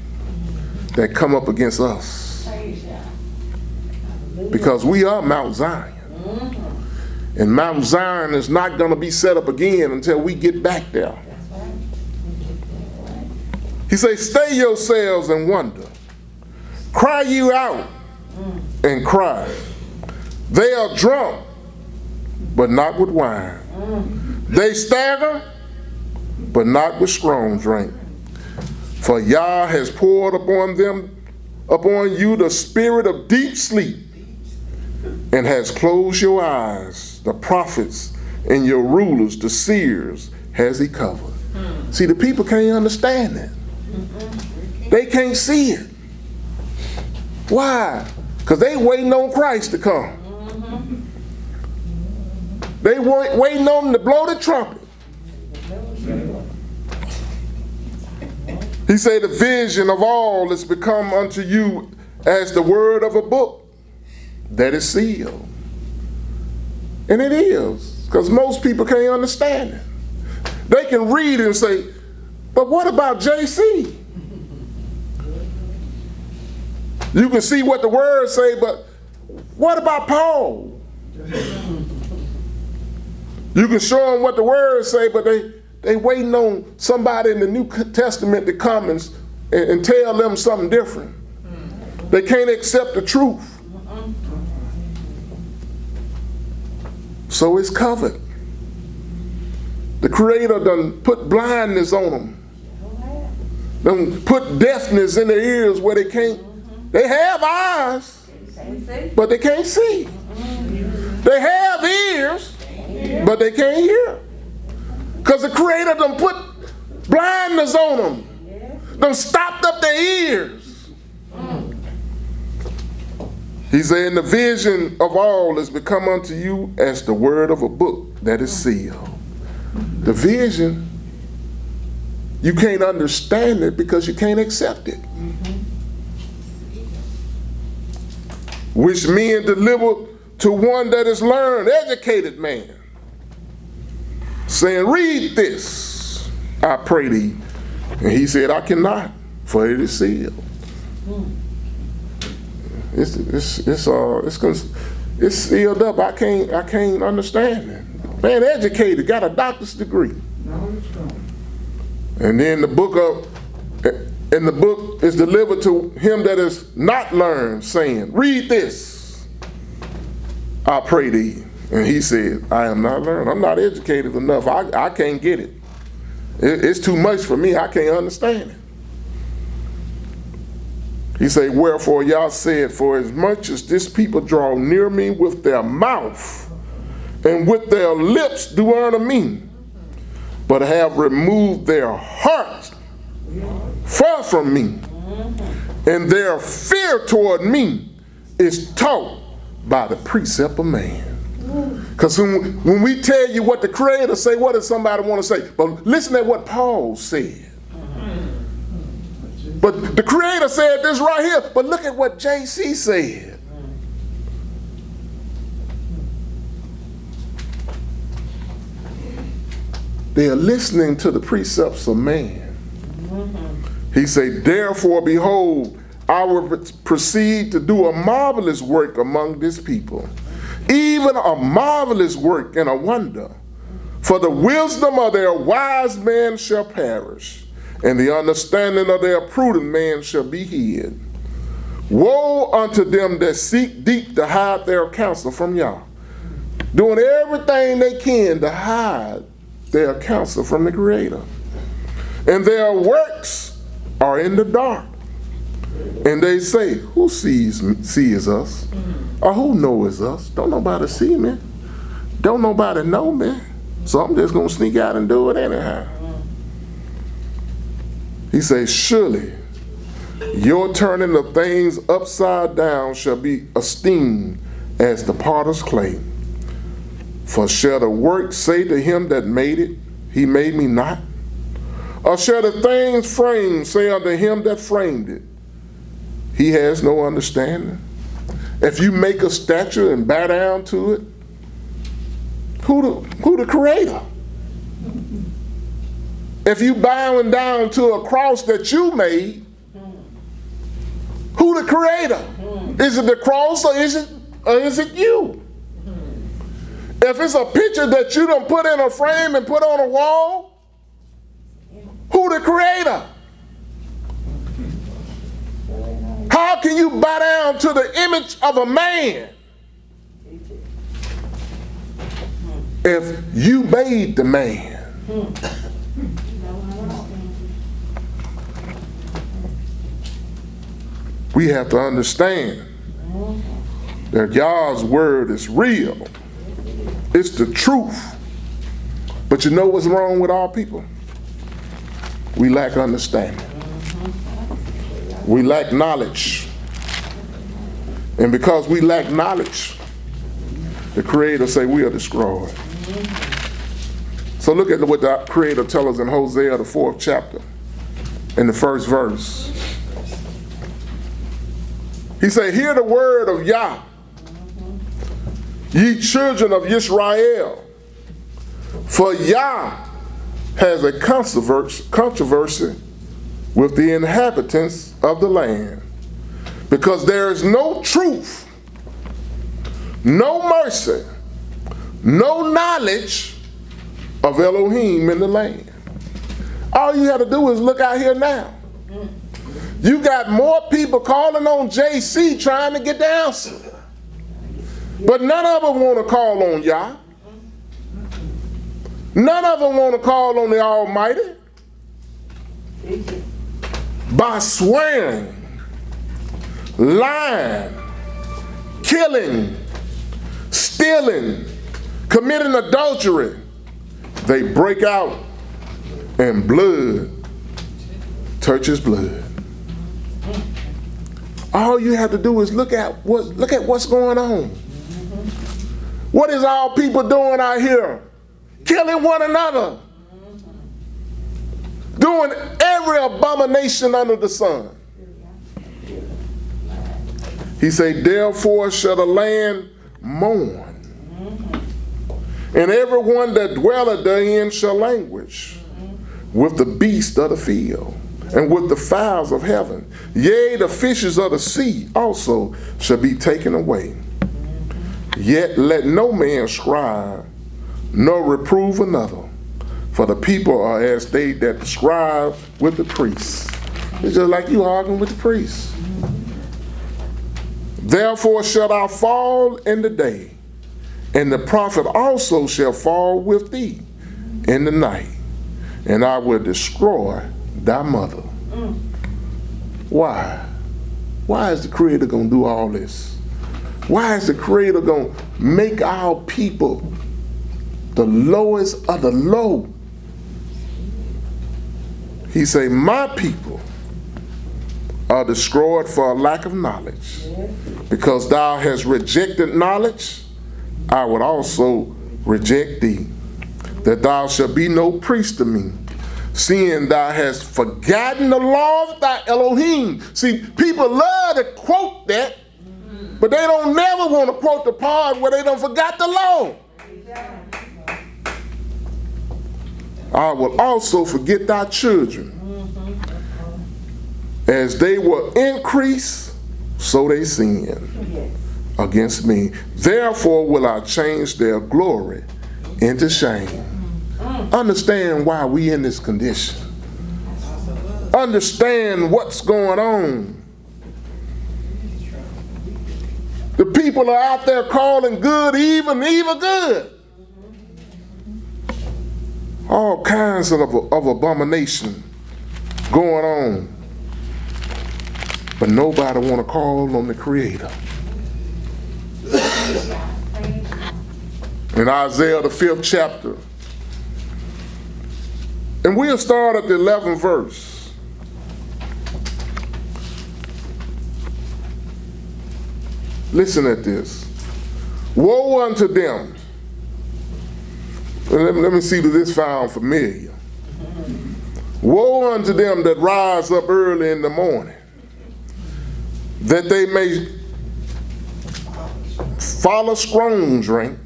come up against us. Because we are Mount Zion. And Mount Zion is not going to be set up again until we get back there. He says, stay yourselves and wonder. Cry you out and cry. They are drunk, but not with wine. They stagger, but not with strong drink. For Yah has poured upon you the spirit of deep sleep, and has closed your eyes. The prophets and your rulers, the seers, has he covered. See, the people can't understand that. They can't see it. Why? Because they waiting on Christ to come. They waiting on him to blow the trumpet. He said, the vision of all is become unto you as the word of a book that is sealed. And it is, because most people can't understand it. They can read and say, but what about JC? You can see what the words say, but what about Paul? You can show them what the words say, but they waiting on somebody in the New Testament to come and tell them something different. They can't accept the truth. So it's covered. The Creator done put blindness on them. Done put deafness in their ears where they can't. They have eyes, but they can't see. They have ears, but they can't hear. Because the Creator done put blindness on them. Done stopped up their ears. He said, the vision of all is become unto you as the word of a book that is sealed. The vision, you can't understand it because you can't accept it. Which men deliver to one that is learned, educated man, saying, read this, I pray thee. And he said, I cannot, for it is sealed. It's sealed up. I can't understand it. Man, educated, got a doctor's degree. And then the book is delivered to him that is not learned, saying, read this, I pray thee. And he said, I am not learned. I'm not educated enough. I can't get it. It's too much for me. I can't understand it. He say, wherefore Yah said, for as much as this people draw near me with their mouth, and with their lips do honor me, but have removed their hearts far from me, and their fear toward me is taught by the precept of man. Because when we tell you what the Creator say, what does somebody want to say? But listen to what Paul said. But the Creator said this right here, but look at what JC said. They are listening to the precepts of man. He said, therefore, behold, I will proceed to do a marvelous work among this people, even a marvelous work and a wonder. For the wisdom of their wise men shall perish, and the understanding of their prudent man shall be hid. Woe unto them that seek deep to hide their counsel from Yah, doing everything they can to hide their counsel from the Creator. And their works are in the dark. And they say, who sees us? Or who knows us? Don't nobody see me. Don't nobody know me. So I'm just going to sneak out and do it anyhow. He says, surely your turning of things upside down shall be esteemed as the potter's clay. For shall the work say to him that made it, he made me not? Or shall the things framed say unto him that framed it, he has no understanding? If you make a statue and bow down to it, who the Creator? If you bowing down to a cross that you made, who the Creator? Is it the cross or is it you? If it's a picture that you done put in a frame and put on a wall, who the Creator? How can you bow down to the image of a man if you made the man? We have to understand that Yah's word is real. It's the truth. But you know what's wrong with our people? We lack understanding. We lack knowledge. And because we lack knowledge, the Creator say we are destroyed. So look at what the Creator tells us in Hosea, the 4th chapter, in the 1st verse. He said, hear the word of Yah, ye children of YISRA'EL. For Yah has a controversy with the inhabitants of the land, because there is no truth, no mercy, no knowledge of Elohim in the land. All you have to do is look out here now. You got more people calling on JC trying to get the answer. But none of them want to call on Yah. None of them want to call on the Almighty. By swearing, lying, killing, stealing, committing adultery, they break out and blood touches blood. All you have to do is look at what's going on. What is all people doing out here? Killing one another. Doing every abomination under the sun. He said, therefore shall the land mourn, and everyone that dwelleth therein shall languish with the beasts of the field, and with the fowls of heaven. Yea, the fishes of the sea also shall be taken away. Yet let no man scribe, nor reprove another, for the people are as they that scribe with the priests. It's just like you arguing with the priests. Therefore shalt thou fall in the day, and the prophet also shall fall with thee in the night, and I will destroy thy mother. Why? why is the Creator going to do all this? Why is the Creator going to make our people the lowest of the low? He say, my people are destroyed for a lack of knowledge. Because thou hast rejected knowledge, I would also reject thee, that thou shalt be no priest to me, seeing thou hast forgotten the law of thy Elohim. See, people love to quote that, but they don't never want to quote the part where they don't forgot the law. I will also forget thy children. As they will increase, so they sin against me. Therefore will I change their glory into shame. Understand why we in this condition. Understand what's going on. The people are out there calling good evil, evil good. All kinds of abomination going on. But nobody want to call on the Creator. In Isaiah, the 5th chapter, and we'll start at the 11th verse. Listen at this. Woe unto them. Let me see if this sounds familiar. Woe unto them that rise up early in the morning, that they may follow strong drink,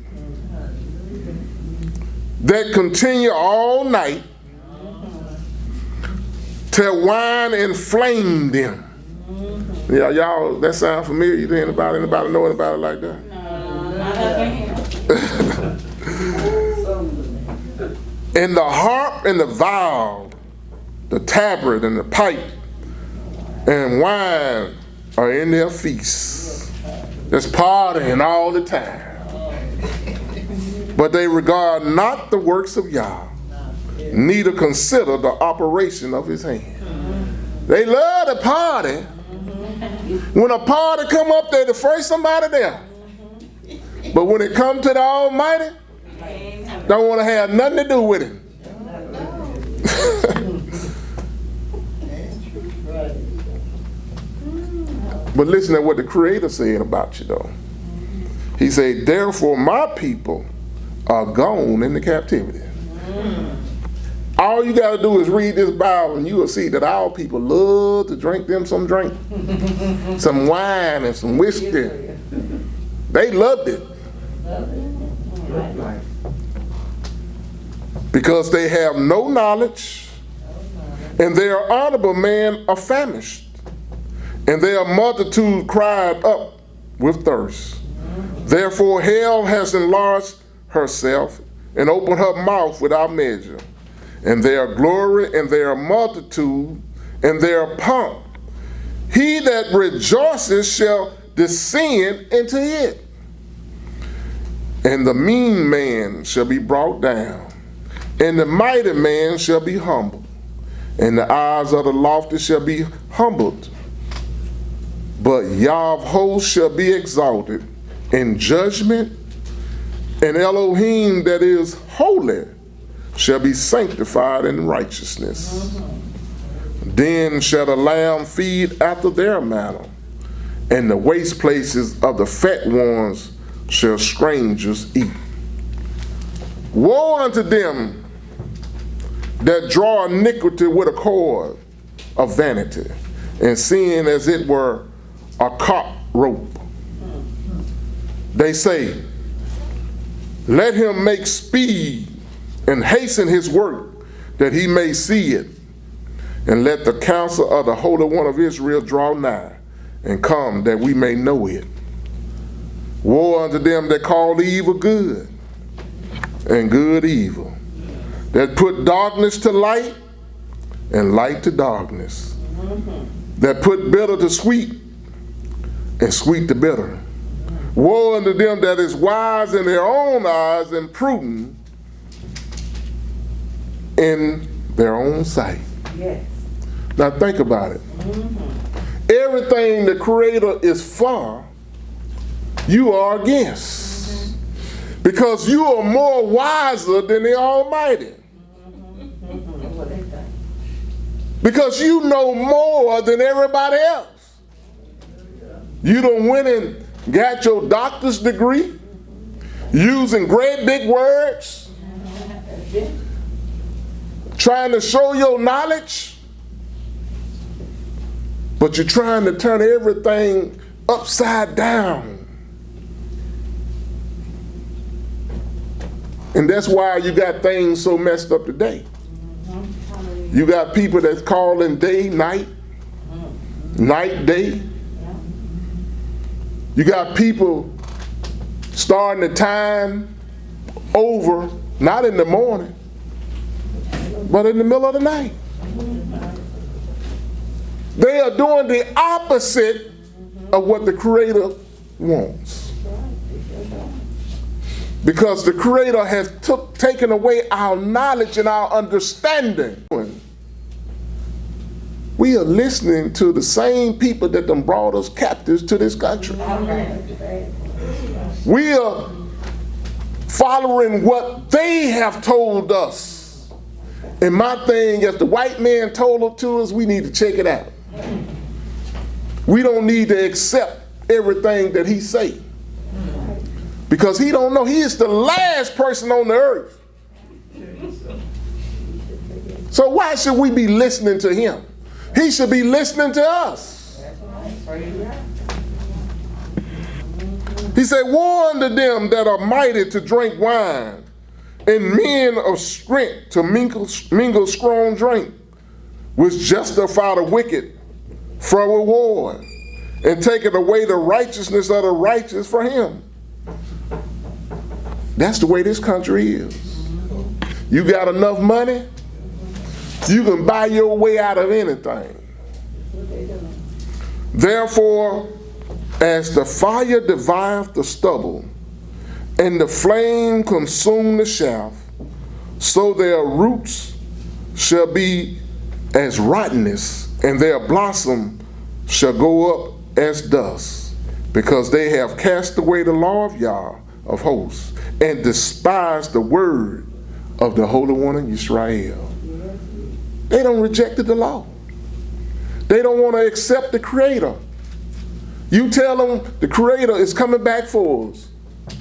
that continue all night, till wine inflame them. Yeah, y'all, that sound familiar to anybody? Anybody know anybody like that? And the harp and the viol, the tabret and the pipe and wine are in their feasts. That's partying all the time. But they regard not the works of Yah, neither consider the operation of his hand. They love to party. When a party come up, they're the first somebody there. But when it comes to the Almighty, don't want to have nothing to do with him. But listen to what the Creator said about you, though. He said, therefore my people are gone into captivity. All you got to do is read this Bible and you will see that our people love to drink them some drink. Some wine and some whiskey. They loved it. Because they have no knowledge, and their honorable men are famished, and their multitude cried up with thirst. Therefore hell has enlarged herself and opened her mouth without measure, and their glory and their multitude and their pomp, he that rejoices shall descend into it. And the mean man shall be brought down, and the mighty man shall be humbled, and the eyes of the lofty shall be humbled. But Yah of hosts shall be exalted in judgment, and Elohim that is holy shall be sanctified in righteousness. Then shall the lamb feed after their manner, and the waste places of the fat ones shall strangers eat. Woe unto them that draw iniquity with a cord of vanity, and sin as it were a cart rope. They say, let him make speed and hasten his work, that he may see it. And let the counsel of the Holy One of Israel draw nigh, and come that we may know it. Woe unto them that call evil good, and good evil, that put darkness to light, and light to darkness, that put bitter to sweet, and sweet to bitter. Woe unto them that is wise in their own eyes, and prudent in their own sight. Yes. Now think about it. everything the Creator is for, you are against. Because you are more wiser than the Almighty. Because you know more than everybody else. You done went and got your doctor's degree using great big words, trying to show your knowledge, but you're trying to turn everything upside down. And that's why you got things so messed up today. You got people that's calling day, night, night, day. You got people starting the time over, not in the morning, but in the middle of the night. They are doing the opposite of what the Creator wants. Because the Creator has taken away our knowledge and our understanding. We are listening to the same people that done brought us captives to this country. We are following what they have told us. And my thing, if the white man told it to us, we need to check it out. We don't need to accept everything that he say. Because he don't know. He is the last person on the earth. So why should we be listening to him? He should be listening to us. He said, woe unto them that are mighty to drink wine, and men of strength to mingle strong drink, which justify the wicked from reward, and taketh away the righteousness of the righteous for him. That's the way this country is. You got enough money, you can buy your way out of anything. Therefore, as the fire devoureth the stubble, and the flame consume the shaft, so their roots shall be as rottenness, and their blossom shall go up as dust, because they have cast away the law of Yah of hosts, and despised the word of the Holy One of Israel. They don't rejected the law. They don't want to accept the Creator. You tell them the Creator is coming back for us.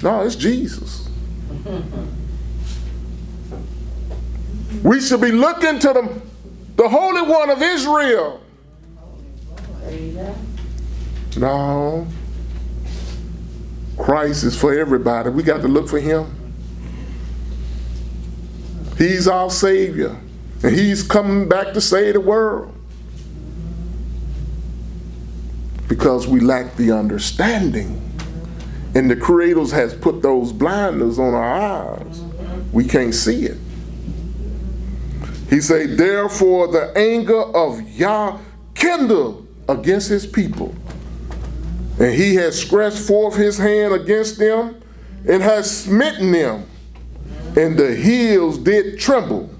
No, it's Jesus. We should be looking to the Holy One of Israel. No. Christ is for everybody. We got to look for him. He's our Savior. And he's coming back to save the world. Because we lack the understanding. And the Creator has put those blinders on our eyes. We can't see it. He said, therefore the anger of Yah kindled against his people. And he has stretched forth his hand against them, and has smitten them. And the hills did tremble,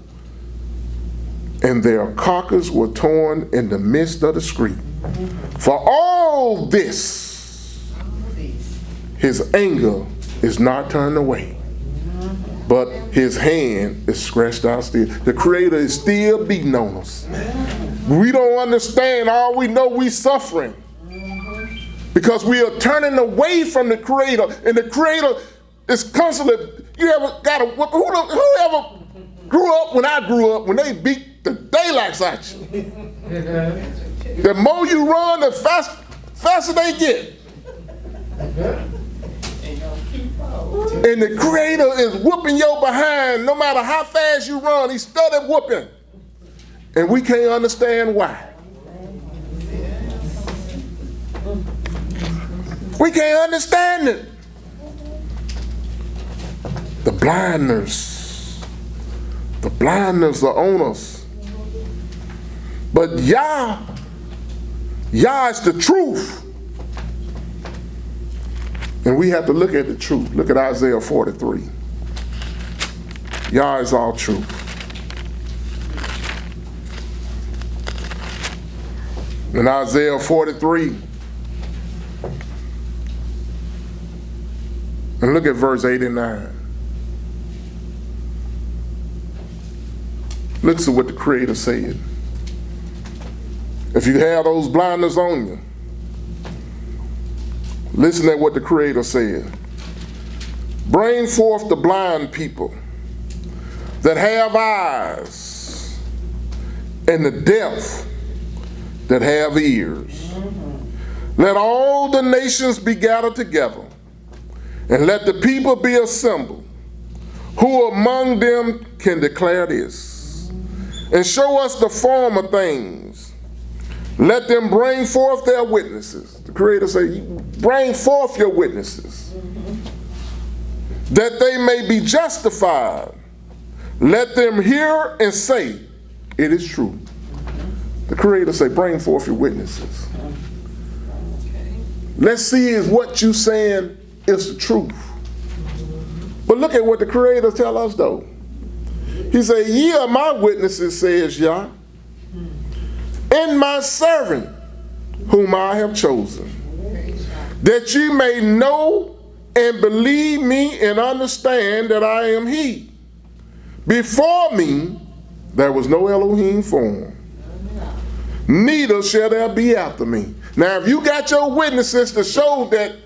and their carcasses were torn in the midst of the street. For all this, his anger is not turned away, but his hand is stretched out still. The Creator is still beating on us. We don't understand. All we know, we suffering. Because we are turning away from the Creator. And the Creator is constantly, you ever got a, whoever grew up when I grew up, when they beat the daylights at you. The more you run, the faster they get. And the Creator is whooping your behind. No matter how fast you run, he's study whooping. And we can't understand why. We can't understand it. The blinders are on us. But Yah is the truth. And we have to look at the truth. Look at Isaiah 43. Yah is all truth. In Isaiah 43, and look at verse 8 and 9. Listen to what the Creator said. If you have those blinders on you, listen at what the Creator said. Bring forth the blind people that have eyes, and the deaf that have ears. Let all the nations be gathered together, and let the people be assembled. Who among them can declare this, and show us the former things? Let them bring forth their witnesses. The Creator said, bring forth your witnesses, that they may be justified. Let them hear and say, it is true. The Creator said, bring forth your witnesses. Let's see is what you saying is the truth. But look at what the Creator tell us though. He said, ye are my witnesses, says Yah, and my servant whom I have chosen, that ye may know and believe me and understand that I am He. Before me there was no Elohim form, neither shall there be after me. Now if you got your witnesses to show that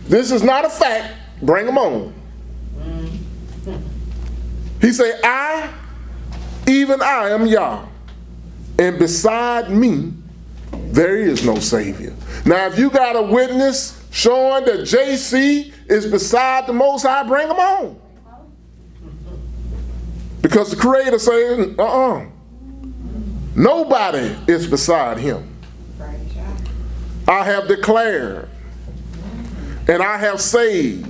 this is not a fact, bring them on. He said, I, even I am Yah, and beside me there is no Savior. Now if you got a witness showing that JC is beside the Most High, bring them on. Because the Creator saying, nobody is beside Him. I have declared, and I have saved.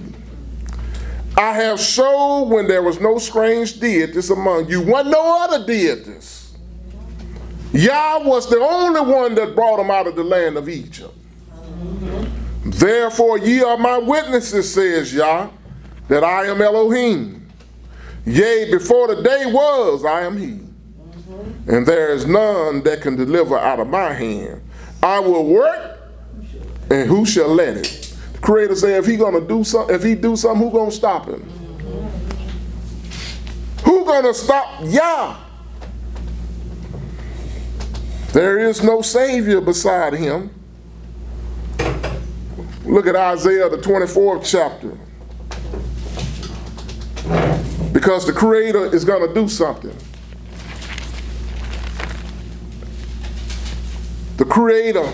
I have showed when there was no strange deities among you, when no other deities. Yah was the only one that brought them out of the land of Egypt. Therefore ye are my witnesses, says Yah, that I am Elohim. Yea, before the day was, I am He. And there is none that can deliver out of my hand. I will work, and who shall let it? The Creator said, if He gonna do something, if He do something, who gonna stop Him? Who gonna stop Yah? There is no Savior beside Him. Look at Isaiah the 24th chapter. Because the Creator is going to do something. The Creator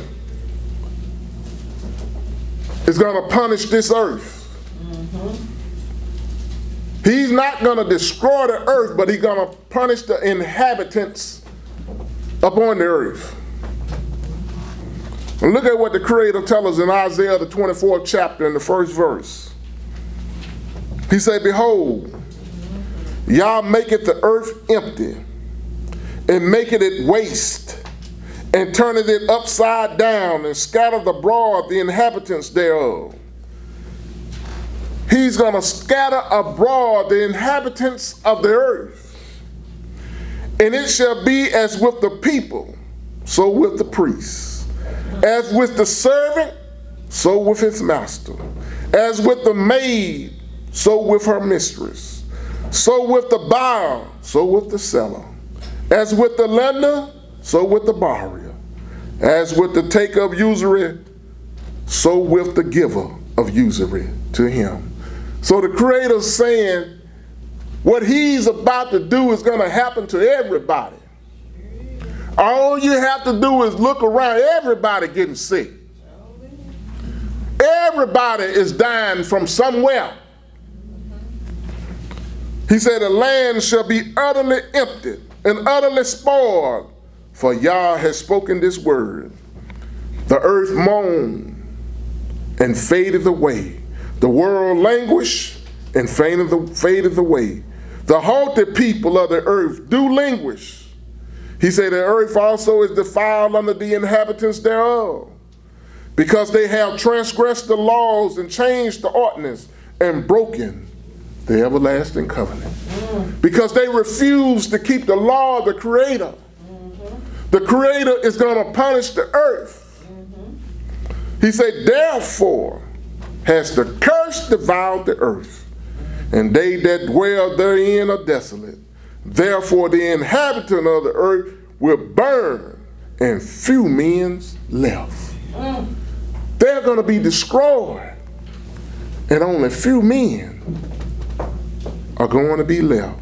is going to punish this earth. He's not going to destroy the earth, but He's going to punish the inhabitants upon the earth. And look at what the Creator tells us in Isaiah the 24th chapter in the first verse. He said, behold, Yah maketh the earth empty, and maketh it waste, and turneth it upside down, and scattereth abroad the inhabitants thereof. He's going to scatter abroad the inhabitants of the earth. And it shall be as with the people, so with the priests. As with the servant, so with his master. As with the maid, so with her mistress. So with the buyer, so with the seller. As with the lender, so with the borrower. As with the taker of usury, so with the giver of usury to him. So the Creator's saying what He's about to do is going to happen to everybody. All you have to do is look around. Everybody getting sick. Everybody is dying from somewhere. He said, the land shall be utterly emptied and utterly spoiled, for Yah has spoken this word. The earth moaned and faded away. The world languished and faded away. The haughty people of the earth do languish. He said, the earth also is defiled under the inhabitants thereof, because they have transgressed the laws and changed the ordinance and broken the everlasting covenant. Because they refuse to keep the law of the Creator. The Creator is going to punish the earth. He said, therefore has the curse devoured the earth, and they that dwell therein are desolate. Therefore the inhabitant of the earth will burn, and few men left. They're going to be destroyed, and only few men are going to be left.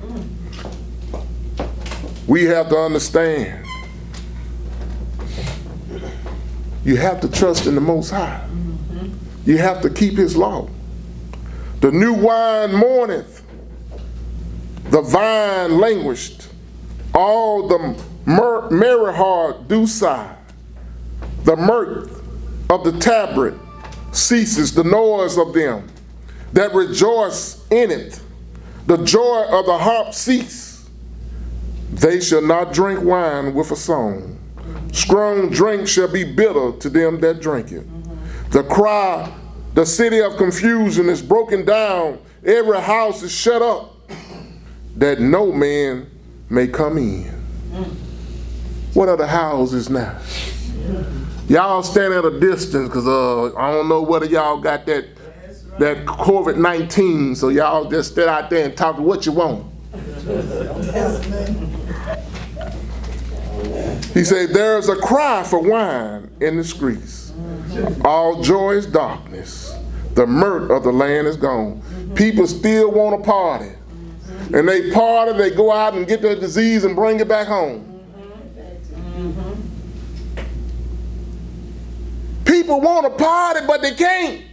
We have to understand, you have to trust in the Most High. You have to keep His law. The new wine mourneth, the vine languished, all the merry heart do sigh. The mirth of the tabret ceases, the noise of them that rejoice in it. The joy of the harp cease. They shall not drink wine with a song. Strong drink shall be bitter to them that drink it. The cry, the city of confusion is broken down. Every house is shut up, that no man may come in. What are the houses now? Y'all stand at a distance, because I don't know whether y'all got that COVID-19, so y'all just stand out there and talk what you want. He said, there's a cry for wine in the streets. All joy is darkness. The mirth of the land is gone. People still want to party. And they party, they go out and get their disease and bring it back home. People want to party, but they can't.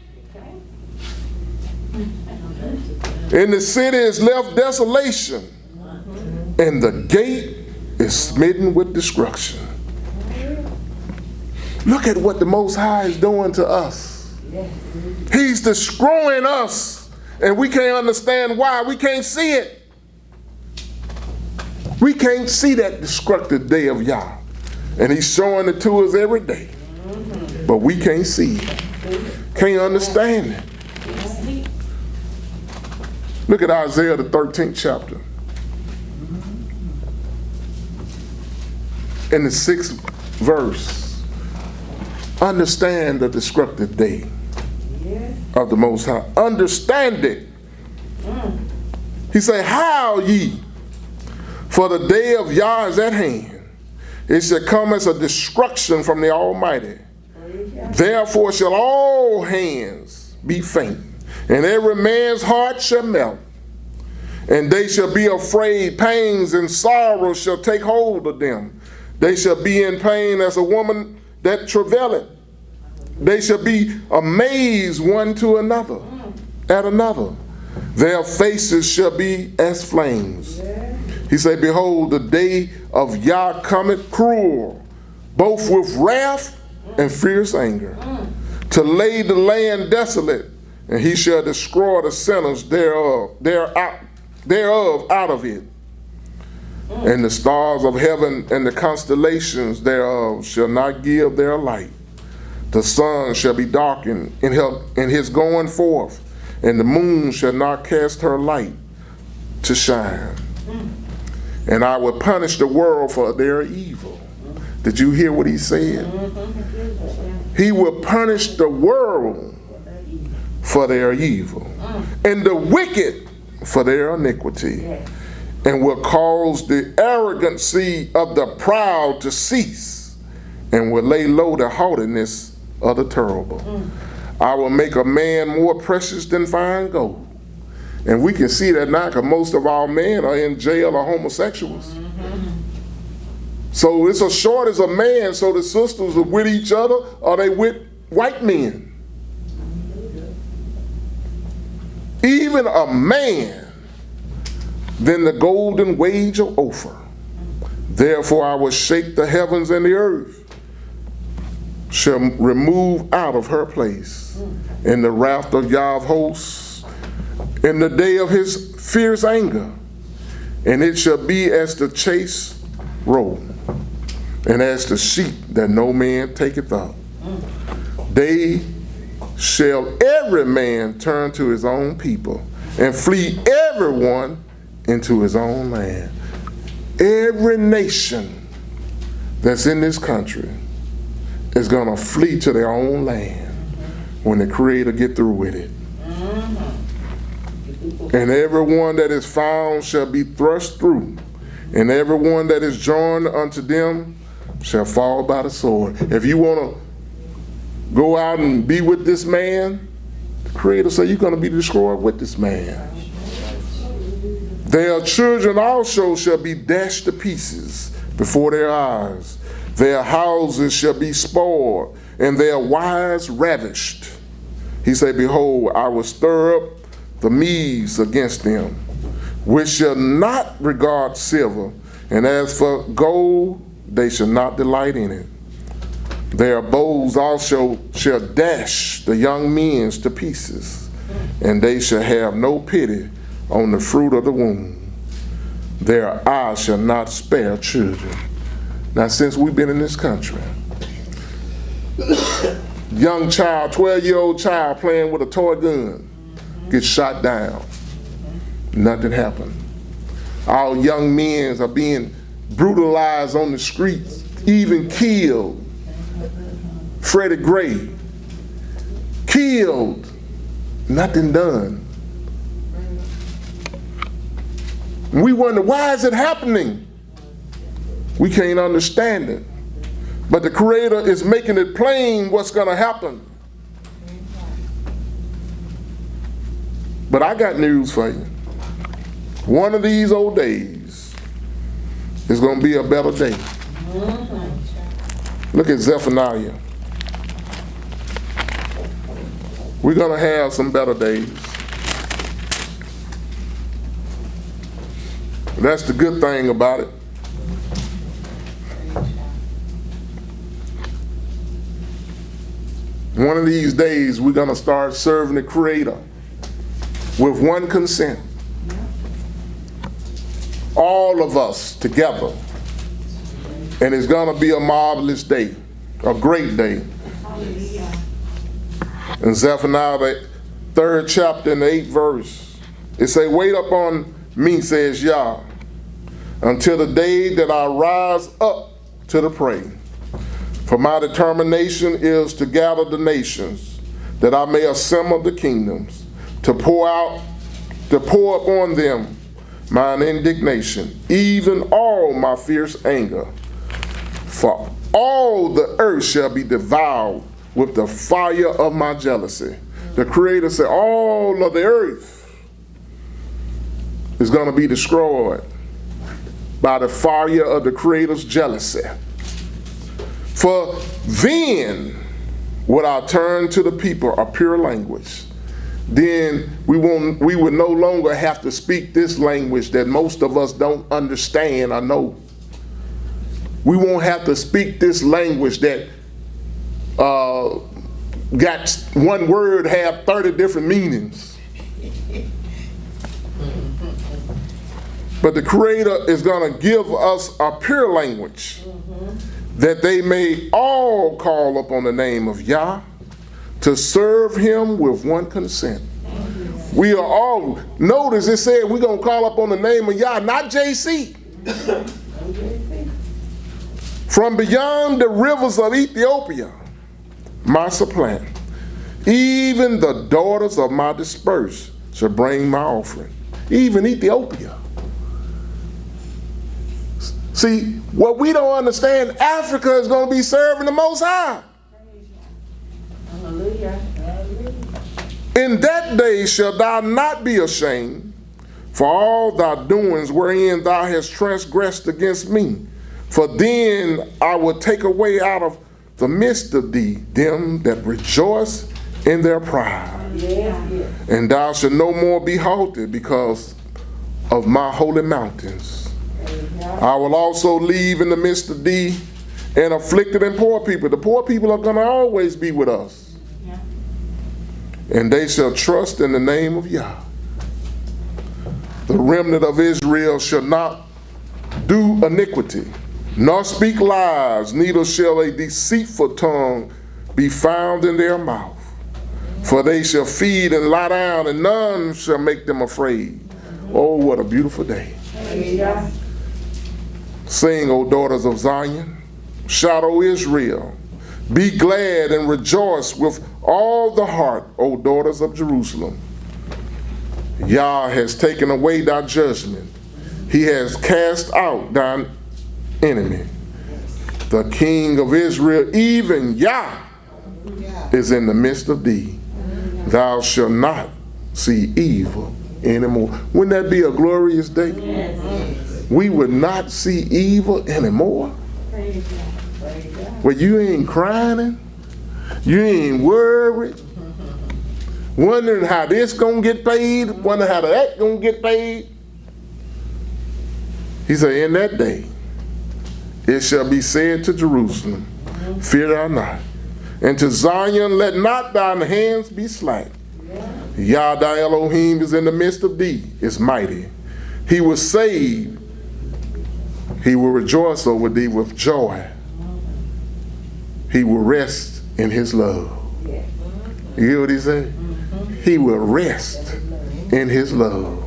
And the city is left desolation, and the gate is smitten with destruction. Look at what the Most High is doing to us. He's destroying us, and we can't understand why. We can't see it. We can't see that destructive day of Yah. And He's showing it to us every day. But we can't see it. Can't understand it. Look at Isaiah, the 13th chapter. In the 6th verse. Understand the destructive day of the Most High. Understand it. He said, howl ye, for the day of Yah is at hand. It shall come as a destruction from the Almighty. Therefore shall all hands be faint, and every man's heart shall melt. And they shall be afraid, pangs and sorrows shall take hold of them. They shall be in pain as a woman that travaileth. They shall be amazed one to another, at another. Their faces shall be as flames. He said, behold, the day of Yah cometh cruel, both with wrath and fierce anger, to lay the land desolate, and He shall destroy the sinners thereof out of it. And the stars of heaven and the constellations thereof shall not give their light. The sun shall be darkened in his going forth, and the moon shall not cast her light to shine. And I will punish the world for their evil. Did you hear what he said? He will punish the world for their evil, and the wicked for their iniquity, and will cause the arrogancy of the proud to cease, and will lay low the haughtiness of the terrible. I will make a man more precious than fine gold. And we can see that now, because most of our men are in jail or homosexuals. So it's a shortage of man, so the sisters are with each other, or they with white men. Even a man than the golden wage of Ophir. Therefore I will shake the heavens, and the earth shall remove out of her place in the wrath of Yah of hosts, in the day of His fierce anger. And it shall be as the chase roe, and as the sheep that no man taketh up. They shall every man turn to his own people, and flee everyone into his own land. Every nation that's in this country is going to flee to their own land when the Creator get through with it. And everyone that is found shall be thrust through, and everyone that is joined unto them shall fall by the sword. If you want to go out and be with this man, the Creator said you're going to be destroyed with this man. Their children also shall be dashed to pieces before their eyes. Their houses shall be spoiled, and their wives ravished. He said, behold, I will stir up the Medes against them, which shall not regard silver, and as for gold, they shall not delight in it. Their bows also shall dash the young men to pieces, and they shall have no pity on the fruit of the womb. Their eyes shall not spare children. Now, since we've been in this country, young child, 12-year-old child playing with a toy gun gets shot down. Nothing happened. Our young men are being brutalized on the streets, even killed. Freddie Gray, killed. Nothing done. We wonder, why is it happening? We can't understand it. But the Creator is making it plain what's going to happen. But I got news for you. One of these old days is going to be a better day. Look at Zephaniah. We're going to have some better days. That's the good thing about it. One of these days, we're going to start serving the Creator with one consent. All of us together. And it's going to be a marvelous day, a great day. In Zephaniah, the 3rd chapter and the 8th verse, it say, wait upon me, says Yah, until the day that I rise up to the prey. For my determination is to gather the nations, that I may assemble the kingdoms, to pour upon them mine indignation, even all my fierce anger. For all the earth shall be devoured with the fire of my jealousy. The Creator said all of the earth is going to be destroyed by the fire of the Creator's jealousy. For then would I turn to the people a pure language. Then we would no longer have to speak this language that most of us don't understand or know. We won't have to speak this language that got one word have 30 different meanings. But the Creator is going to give us a pure language, that they may all call upon the name of Yah, to serve Him with one consent. We are all, notice it said we're going to call upon the name of Yah, not JC. From beyond the rivers of Ethiopia, my supplant, even the daughters of my dispersed shall bring my offering. Even Ethiopia. See, what we don't understand, Africa is going to be serving the Most High. Hallelujah. In that day shall thou not be ashamed for all thy doings wherein thou hast transgressed against me. For then I will take away out of the midst of thee them that rejoice in their pride. Yeah. And thou shalt no more be halted because of my holy mountains. I will also leave in the midst of thee an afflicted and poor people. The poor people are going to always be with us. Yeah. And they shall trust in the name of Yah. The remnant of Israel shall not do iniquity, nor speak lies, neither shall a deceitful tongue be found in their mouth. For they shall feed and lie down, and none shall make them afraid. Oh, what a beautiful day. Yeah. Sing, O daughters of Zion. Shout, O Israel. Be glad and rejoice with all the heart, O daughters of Jerusalem. Yah has taken away thy judgment. He has cast out thine enemy. The King of Israel, even Yah, is in the midst of thee. Thou shalt not see evil anymore. Wouldn't that be a glorious day? Yes. We would not see evil anymore. Praise God. Well, you ain't crying. You ain't worried. Wondering how this gonna get paid. Wondering how that gonna get paid. He said, in that day, it shall be said to Jerusalem, fear thou not. And to Zion, let not thine hands be slack. Yah thy Elohim is in the midst of thee, is mighty. He will save. He will rejoice over thee with joy. He will rest in his love. You hear what he said? He will rest in his love.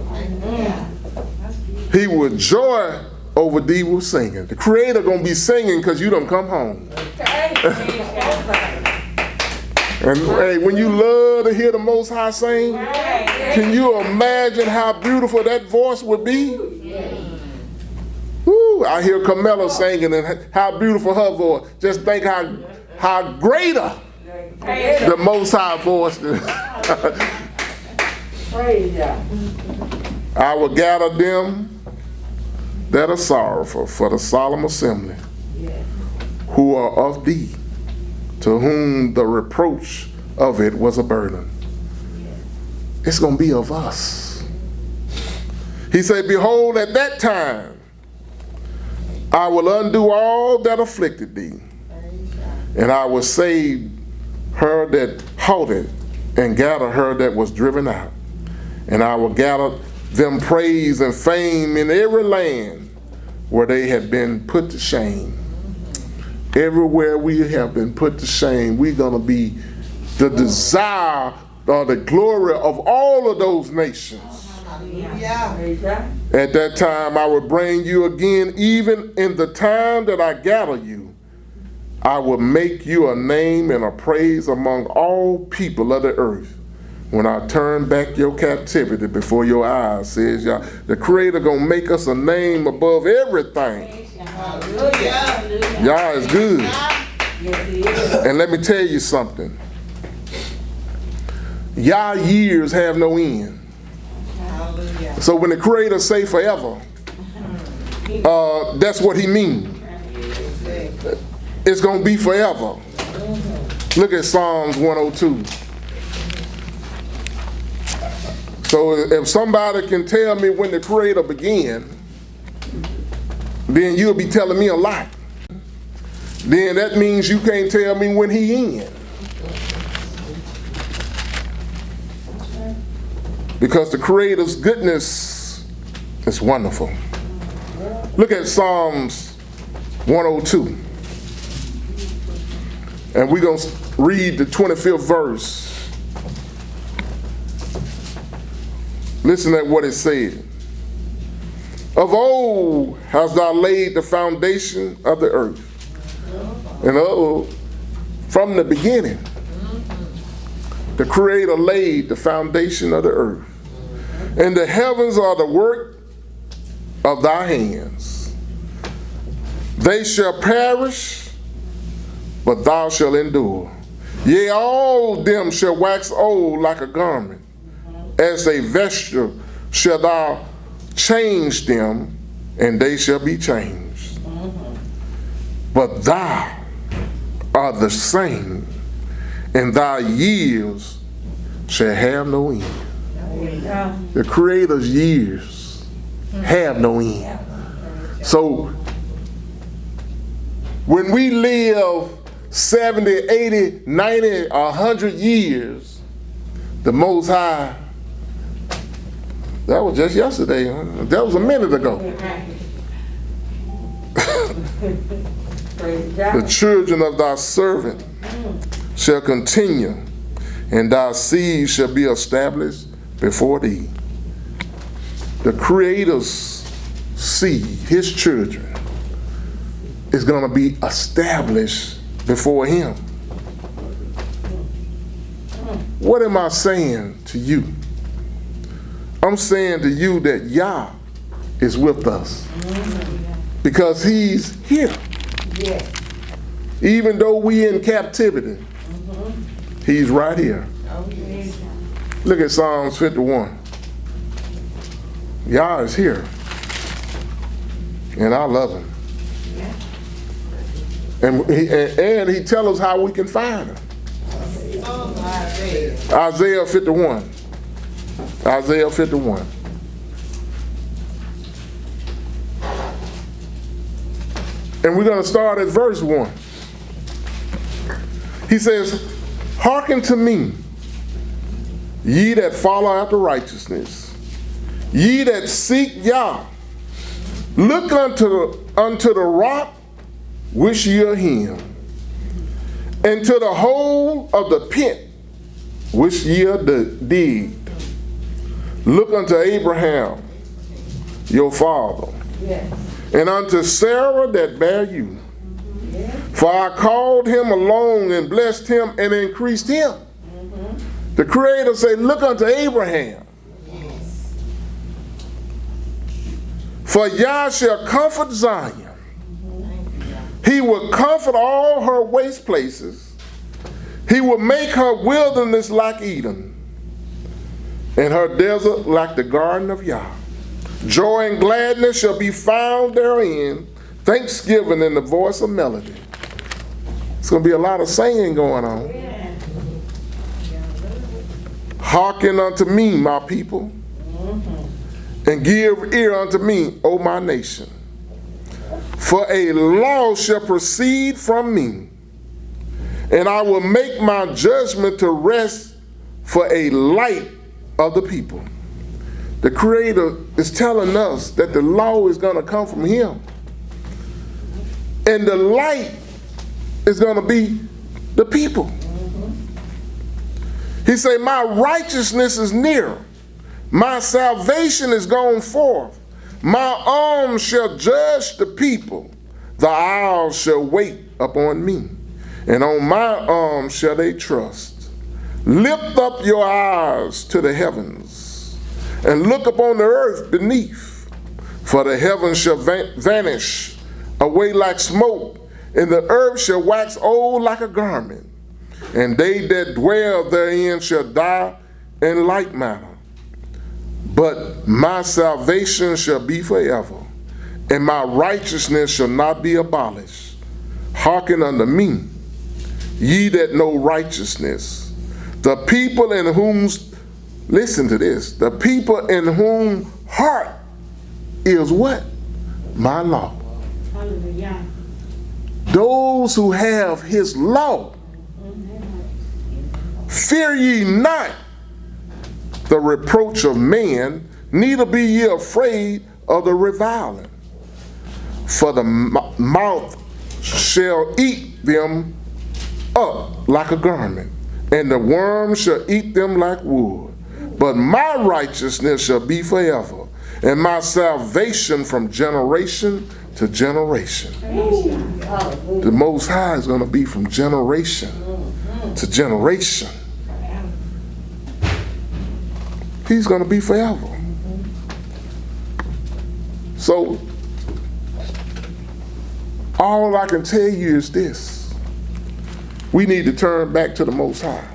He will joy over thee with singing. The Creator gonna be singing because you done come home. And hey, when you love to hear the Most High sing, can you imagine how beautiful that voice would be? Woo, I hear Camilla singing and how beautiful her voice. Just think how greater the Most High voice is. Praise God. I will gather them that are sorrowful for the solemn assembly, who are of thee, to whom the reproach of it was a burden. It's going to be of us. He said, behold, at that time, I will undo all that afflicted thee, and I will save her that halted, and gather her that was driven out. And I will gather them praise and fame in every land where they had been put to shame. Everywhere we have been put to shame, we're going to be the desire or the glory of all of those nations. At that time I will bring you again, even in the time that I gather you. I will make you a name and a praise among all people of the earth. When I turn back your captivity before your eyes, says Yah. The Creator gonna make us a name above everything. Hallelujah. Yah is good. Yes, He is. And let me tell you something. Yah years have no end. Hallelujah. So when the Creator say forever, that's what He means. It's gonna be forever. Look at Psalms 102. So if somebody can tell me when the Creator began, then you'll be telling me a lot. Then that means you can't tell me when He ends. Because the Creator's goodness is wonderful. Look at Psalms 102. And we're going to read the 25th verse. Listen at what it said. Of old hast thou laid the foundation of the earth. And from the beginning, the Creator laid the foundation of the earth. And the heavens are the work of thy hands. They shall perish, but thou shalt endure. Yea, all them shall wax old like a garment. As a vesture shall thou change them, and they shall be changed. But thou art the same, and thy years shall have no end. The Creator's years have no end. So when we live 70, 80, 90, 100 years, the Most High, that was just yesterday. That was a minute ago. The children of thy servant shall continue, and thy seed shall be established before thee. The Creator's seed, His children, is going to be established before him. What am I saying to you? I'm saying to you that Yah is with us because he's here. Yes. Even though we in captivity, he's right here. Oh, yes. Look at Psalms 51. Yah is here. And I love him. And he tells us how we can find him. Isaiah 51. Isaiah 51. And we're going to start at verse 1. He says, hearken to me, ye that follow after righteousness, ye that seek Yah. Look unto the rock which ye are him, and to the hole of the pit which ye are digged. Look unto Abraham, your father, Yes. and unto Sarah that bare you. For I called him alone and blessed him and increased him. The Creator said, look unto Abraham. For Yah shall comfort Zion. He will comfort all her waste places. He will make her wilderness like Eden, and her desert like the garden of Yah. Joy and gladness shall be found therein, thanksgiving in the voice of melody. It's going to be a lot of singing going on. Hearken unto me, my people, and give ear unto me, O my nation. For a law shall proceed from me, and I will make my judgment to rest for a light of the people. The Creator is telling us that the law is going to come from him. And the light is going to be the people. He said, my righteousness is near. My salvation is gone forth. My arm shall judge the people. The isles shall wait upon me, and on my arm shall they trust. Lift up your eyes to the heavens, and look upon the earth beneath. For the heavens shall vanish away like smoke, and the earth shall wax old like a garment. And they that dwell therein shall die in like manner. But my salvation shall be forever, and my righteousness shall not be abolished. Hearken unto me, ye that know righteousness, the people in whom's, listen to this, the people in whom heart is what? My law. Hallelujah. Those who have his law, fear ye not the reproach of man, neither be ye afraid of the reviling. For the mouth shall eat them up like a garment, and the worm shall eat them like wood. But my righteousness shall be forever, and my salvation from generation to generation. The Most High is going to be from generation to generation. He's going to be forever. So, all I can tell you is this. We need to turn back to the Most High.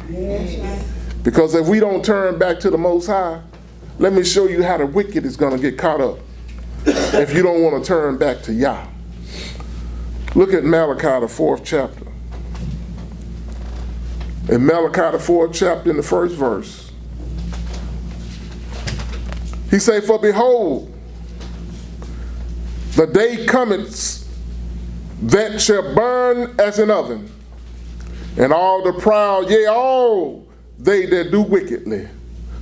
Because if we don't turn back to the Most High, let me show you how the wicked is going to get caught up if you don't want to turn back to Yah. Look at Malachi, the 4th chapter. In Malachi, the 4th chapter, in the 1st verse, he say, for behold, the day cometh that shall burn as an oven, and all the proud, yea, all they that do wickedly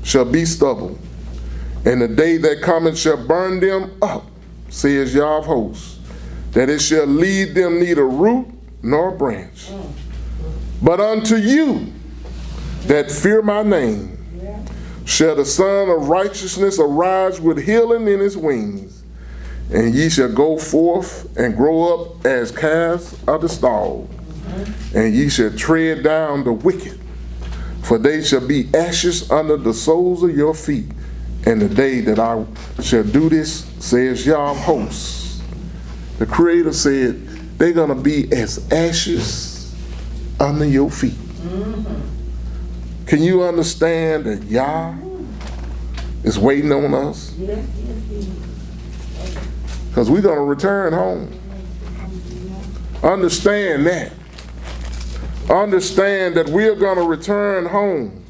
shall be stubble. And the day that cometh shall burn them up, says Yah of hosts, that it shall leave them neither root nor branch. But unto you that fear my name, shall the Son of Righteousness arise with healing in his wings, And ye shall go forth and grow up as calves of the stall. And ye shall tread down the wicked, for they shall be ashes under the soles of your feet. And the day that I shall do this, says Yah of hosts. The Creator said, they're going to be as ashes under your feet. Can you understand that Yah is waiting on us? Yes, yes, Because we're going to return home. Understand that. Understand that we're going to return home.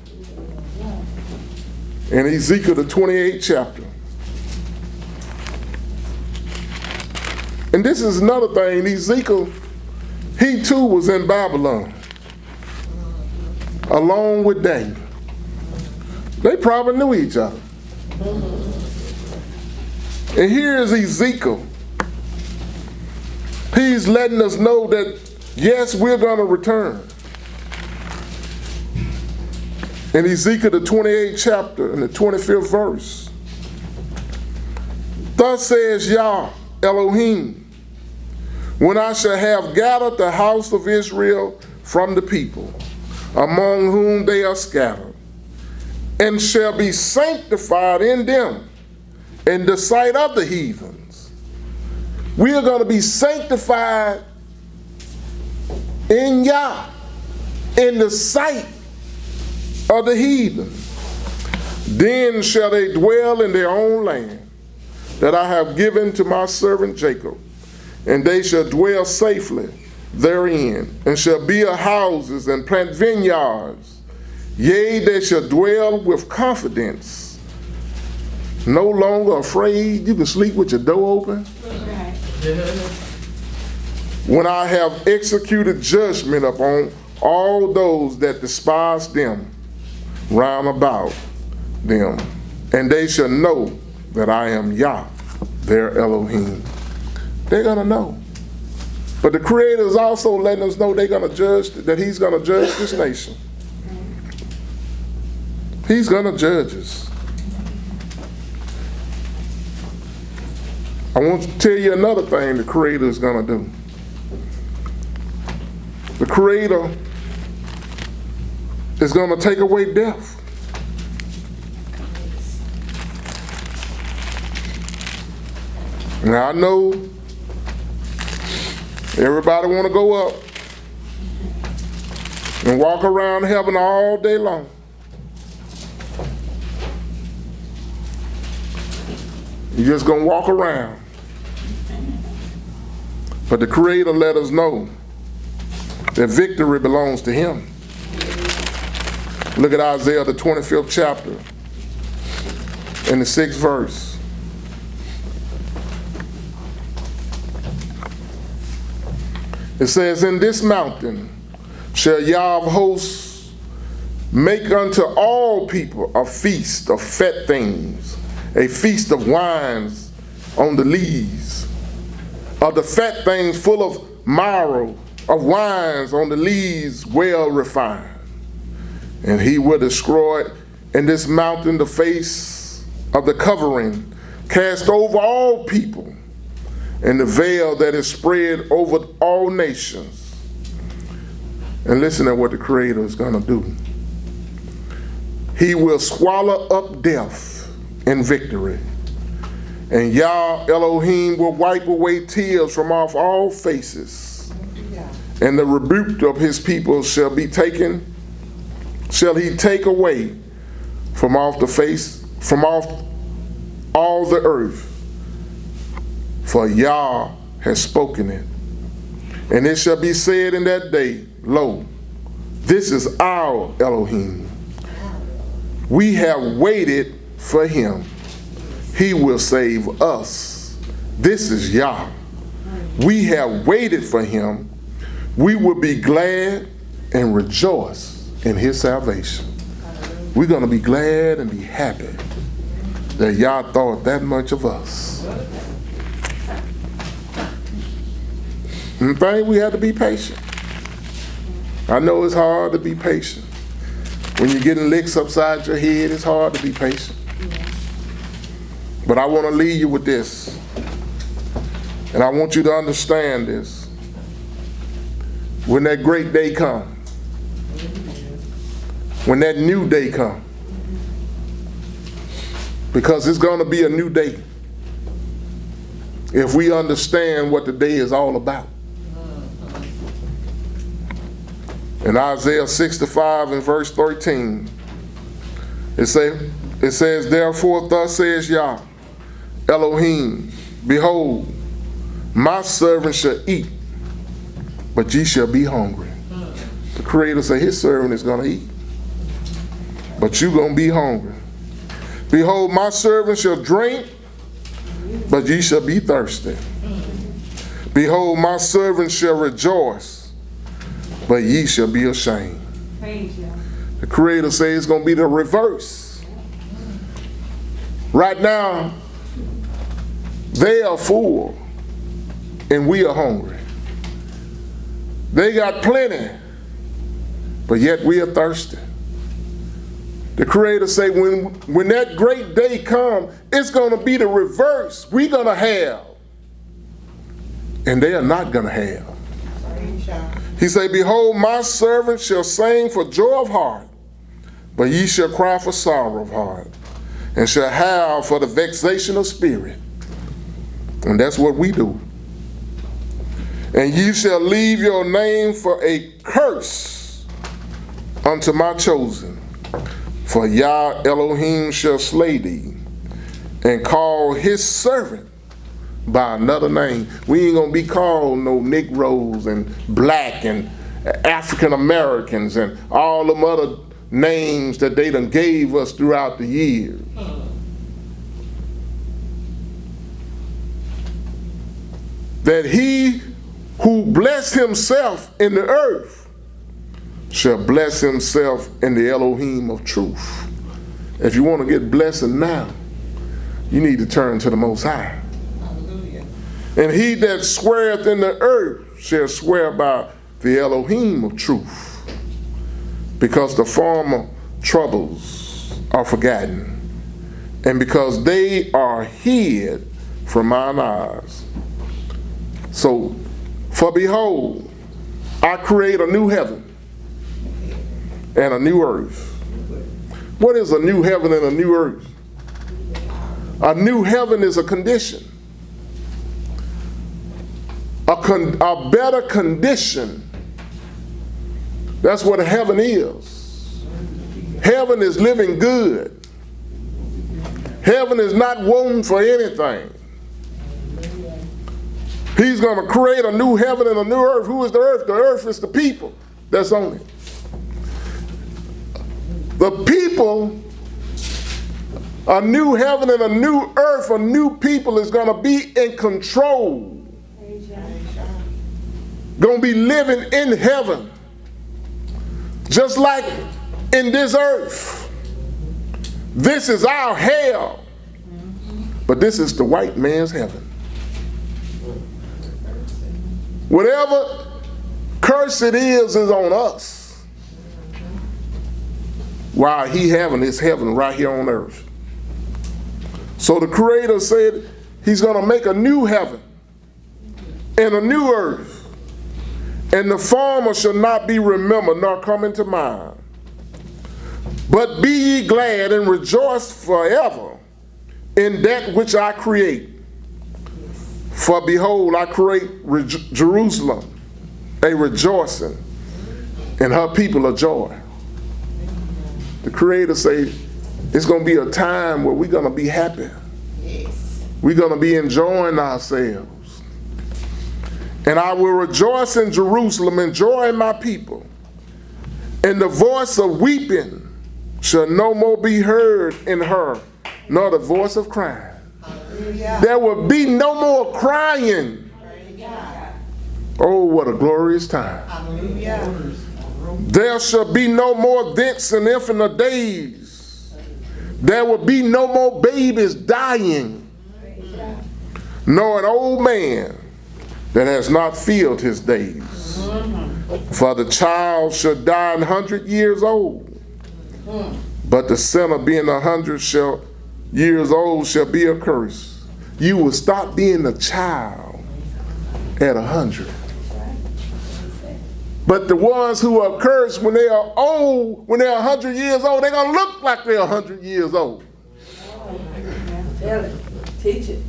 In Ezekiel the 28th chapter. And this is another thing. Ezekiel, he too was in Babylon. Along with Daniel. They probably knew each other. And here is Ezekiel. He's letting us know that, yes, we're going to return. In Ezekiel the 28th chapter, in the 25th verse. Thus says Yah, Elohim, when I shall have gathered the house of Israel from the people, among whom they are scattered, and shall be sanctified in them, in the sight of the heathens. We are going to be sanctified in Yah, in the sight of the heathen. Then shall they dwell in their own land, that I have given to my servant Jacob, and they shall dwell safely therein, and shall build houses and plant vineyards. Yea, they shall dwell with confidence, no longer afraid. You can sleep with your door open. When I have executed judgment upon all those that despise them round about them, and they shall know that I am Yah, their Elohim. They're going to know. But the Creator is also letting us know they're going to judge, that He's going to judge this nation. He's going to judge us. I want to tell you another thing the Creator is going to do. The Creator is going to take away death. Now I know everybody want to go up and walk around heaven all day long. You're just going to walk around. But the Creator let us know that victory belongs to Him. Look at Isaiah the 25th chapter in the 6th verse. It says, in this mountain shall Yah of hosts make unto all people a feast of fat things, a feast of wines on the lees, of the fat things full of marrow, of wines on the lees well refined. And He will destroy in this mountain the face of the covering, cast over all people, and the veil that is spread over all nations. And listen to what the Creator is going to do. He will swallow up death in victory. And Yah Elohim will wipe away tears from off all faces. And the rebuke of His people shall He take away from off the face, from off all the earth. For Yah has spoken it. And it shall be said in that day, lo, this is our Elohim. We have waited for Him. He will save us. This is Yah. We have waited for Him. We will be glad and rejoice in His salvation. We're going to be glad and be happy that Yah thought that much of us. And the thing, we have to be patient. I know it's hard to be patient. When you're getting licks upside your head, it's hard to be patient. But I want to leave you with this. And I want you to understand this. When that great day comes, when that new day comes, because it's going to be a new day if we understand what the day is all about. In Isaiah 65 and verse 13, it says, therefore thus says Yah, Elohim, behold, my servant shall eat, but ye shall be hungry. The Creator said his servant is going to eat, but you going to be hungry. Behold, my servant shall drink, but ye shall be thirsty. Behold, my servant shall rejoice, but ye shall be ashamed. The Creator says it's going to be the reverse. Right now, they are full and we are hungry. They got plenty, but yet we are thirsty. The Creator say when that great day comes, it's going to be the reverse. We're going to have, and they are not going to have. He say, behold, my servant shall sing for joy of heart, but ye shall cry for sorrow of heart, and shall howl for the vexation of spirit. And that's what we do. And ye shall leave your name for a curse unto my chosen. For Yah Elohim shall slay thee, and call his servant by another name. We ain't gonna be called no Negroes and black and African Americans and all them other names that they done gave us throughout the years. That he who bless himself in the earth shall bless himself in the Elohim of truth. If you want to get blessing now, you need to turn to the Most High. Hallelujah. And he that sweareth in the earth shall swear by the Elohim of truth, because the former troubles are forgotten, and because they are hid from mine eyes. So, for behold, I create a new heaven and a new earth. What is a new heaven and a new earth? A new heaven is a condition. A better condition. That's what heaven is. Heaven is living good. Heaven is not wanting for anything. He's going to create a new heaven and a new earth. Who is the earth? The earth is the people that's on it. The people, a new heaven and a new earth, a new people is going to be in control. Going to be living in heaven. Just like in this earth. This is our hell. But this is the white man's heaven. Whatever curse it is on us. While he having his heaven right here on earth. So the Creator said he's going to make a new heaven and a new earth. And the former shall not be remembered nor come into mind. But be ye glad and rejoice forever in that which I create. For behold, I create Jerusalem a rejoicing, and her people a joy. The Creator say it's going to be a time where we're going to be happy. Yes. We're going to be enjoying ourselves. And I will rejoice in Jerusalem and joy in my people. And the voice of weeping shall no more be heard in her, nor the voice of crying. Hallelujah. There will be no more crying. Oh, what a glorious time. Hallelujah. There shall be no more thence in infinite days. There will be no more babies dying, nor an old man that has not filled his days. For the child shall die 100 years old, but the sinner being 100 years old shall be accursed. You will stop being a child at 100. But the ones who are cursed when they are old, when they're 100 years old, they're going to look like they're 100 years old. Tell it. Teach it.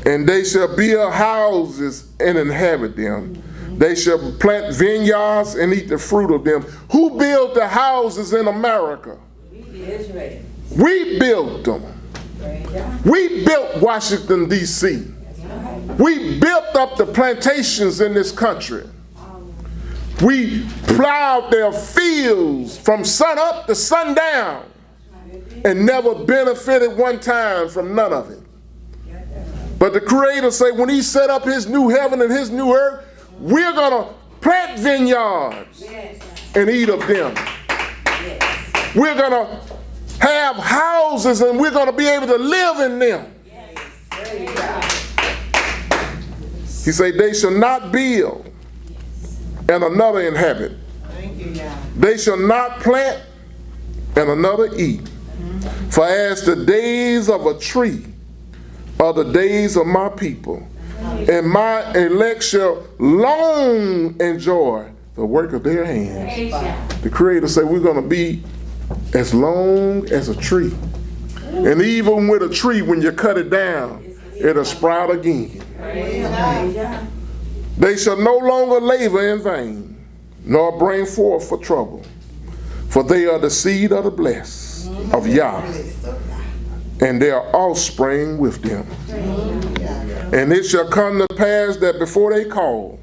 And they shall build houses and inhabit them. They shall plant vineyards and eat the fruit of them. Who built the houses in America? Israel. We built them. We built Washington, D.C. We built up the plantations in this country. We plowed their fields from sun up to sundown and never benefited one time from none of it. But the Creator said when he set up his new heaven and his new earth, we're going to plant vineyards and eat of them. We're going to have houses and we're going to be able to live in them. He said they shall not build and another inhabit. They shall not plant and another eat. For as the days of a tree are the days of my people, and my elect shall long enjoy the work of their hands. The Creator said we're going to be as long as a tree. And even with a tree, when you cut it down, it'll sprout again. They shall no longer labor in vain, nor bring forth for trouble. For they are the seed of the blessed of Yah, and their offspring with them. And it shall come to pass that before they call,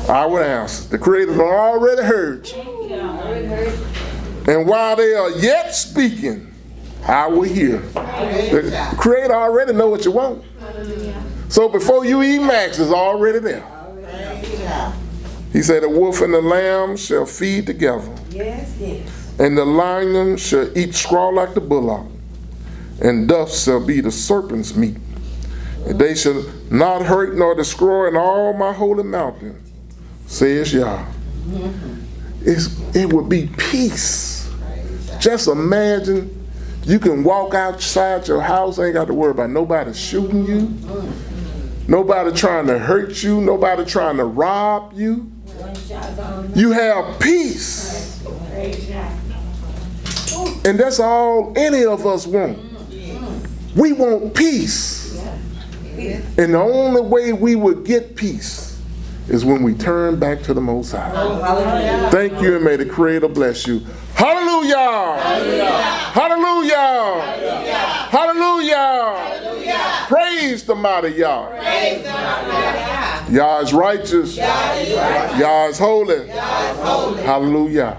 I will answer. The Creator already heard you. And while they are yet speaking, I will hear. The Creator already know what you want. So before you even ask, it's already there. He said, the wolf and the lamb shall feed together. And the lion shall eat straw like the bullock. And dust shall be the serpent's meat. And they shall not hurt nor destroy in all my holy mountain, says Yah. It would be peace. Just imagine you can walk outside your house, ain't got to worry about nobody shooting you, nobody trying to hurt you, nobody trying to rob you. You have peace. And that's all any of us want. We want peace. And the only way we would get peace is when we turn back to the Most High. Thank you, and may the Creator bless you. Hallelujah! Hallelujah! Hallelujah! Hallelujah! Praise the mighty Yah. Yah is righteous. Yah is holy. Hallelujah.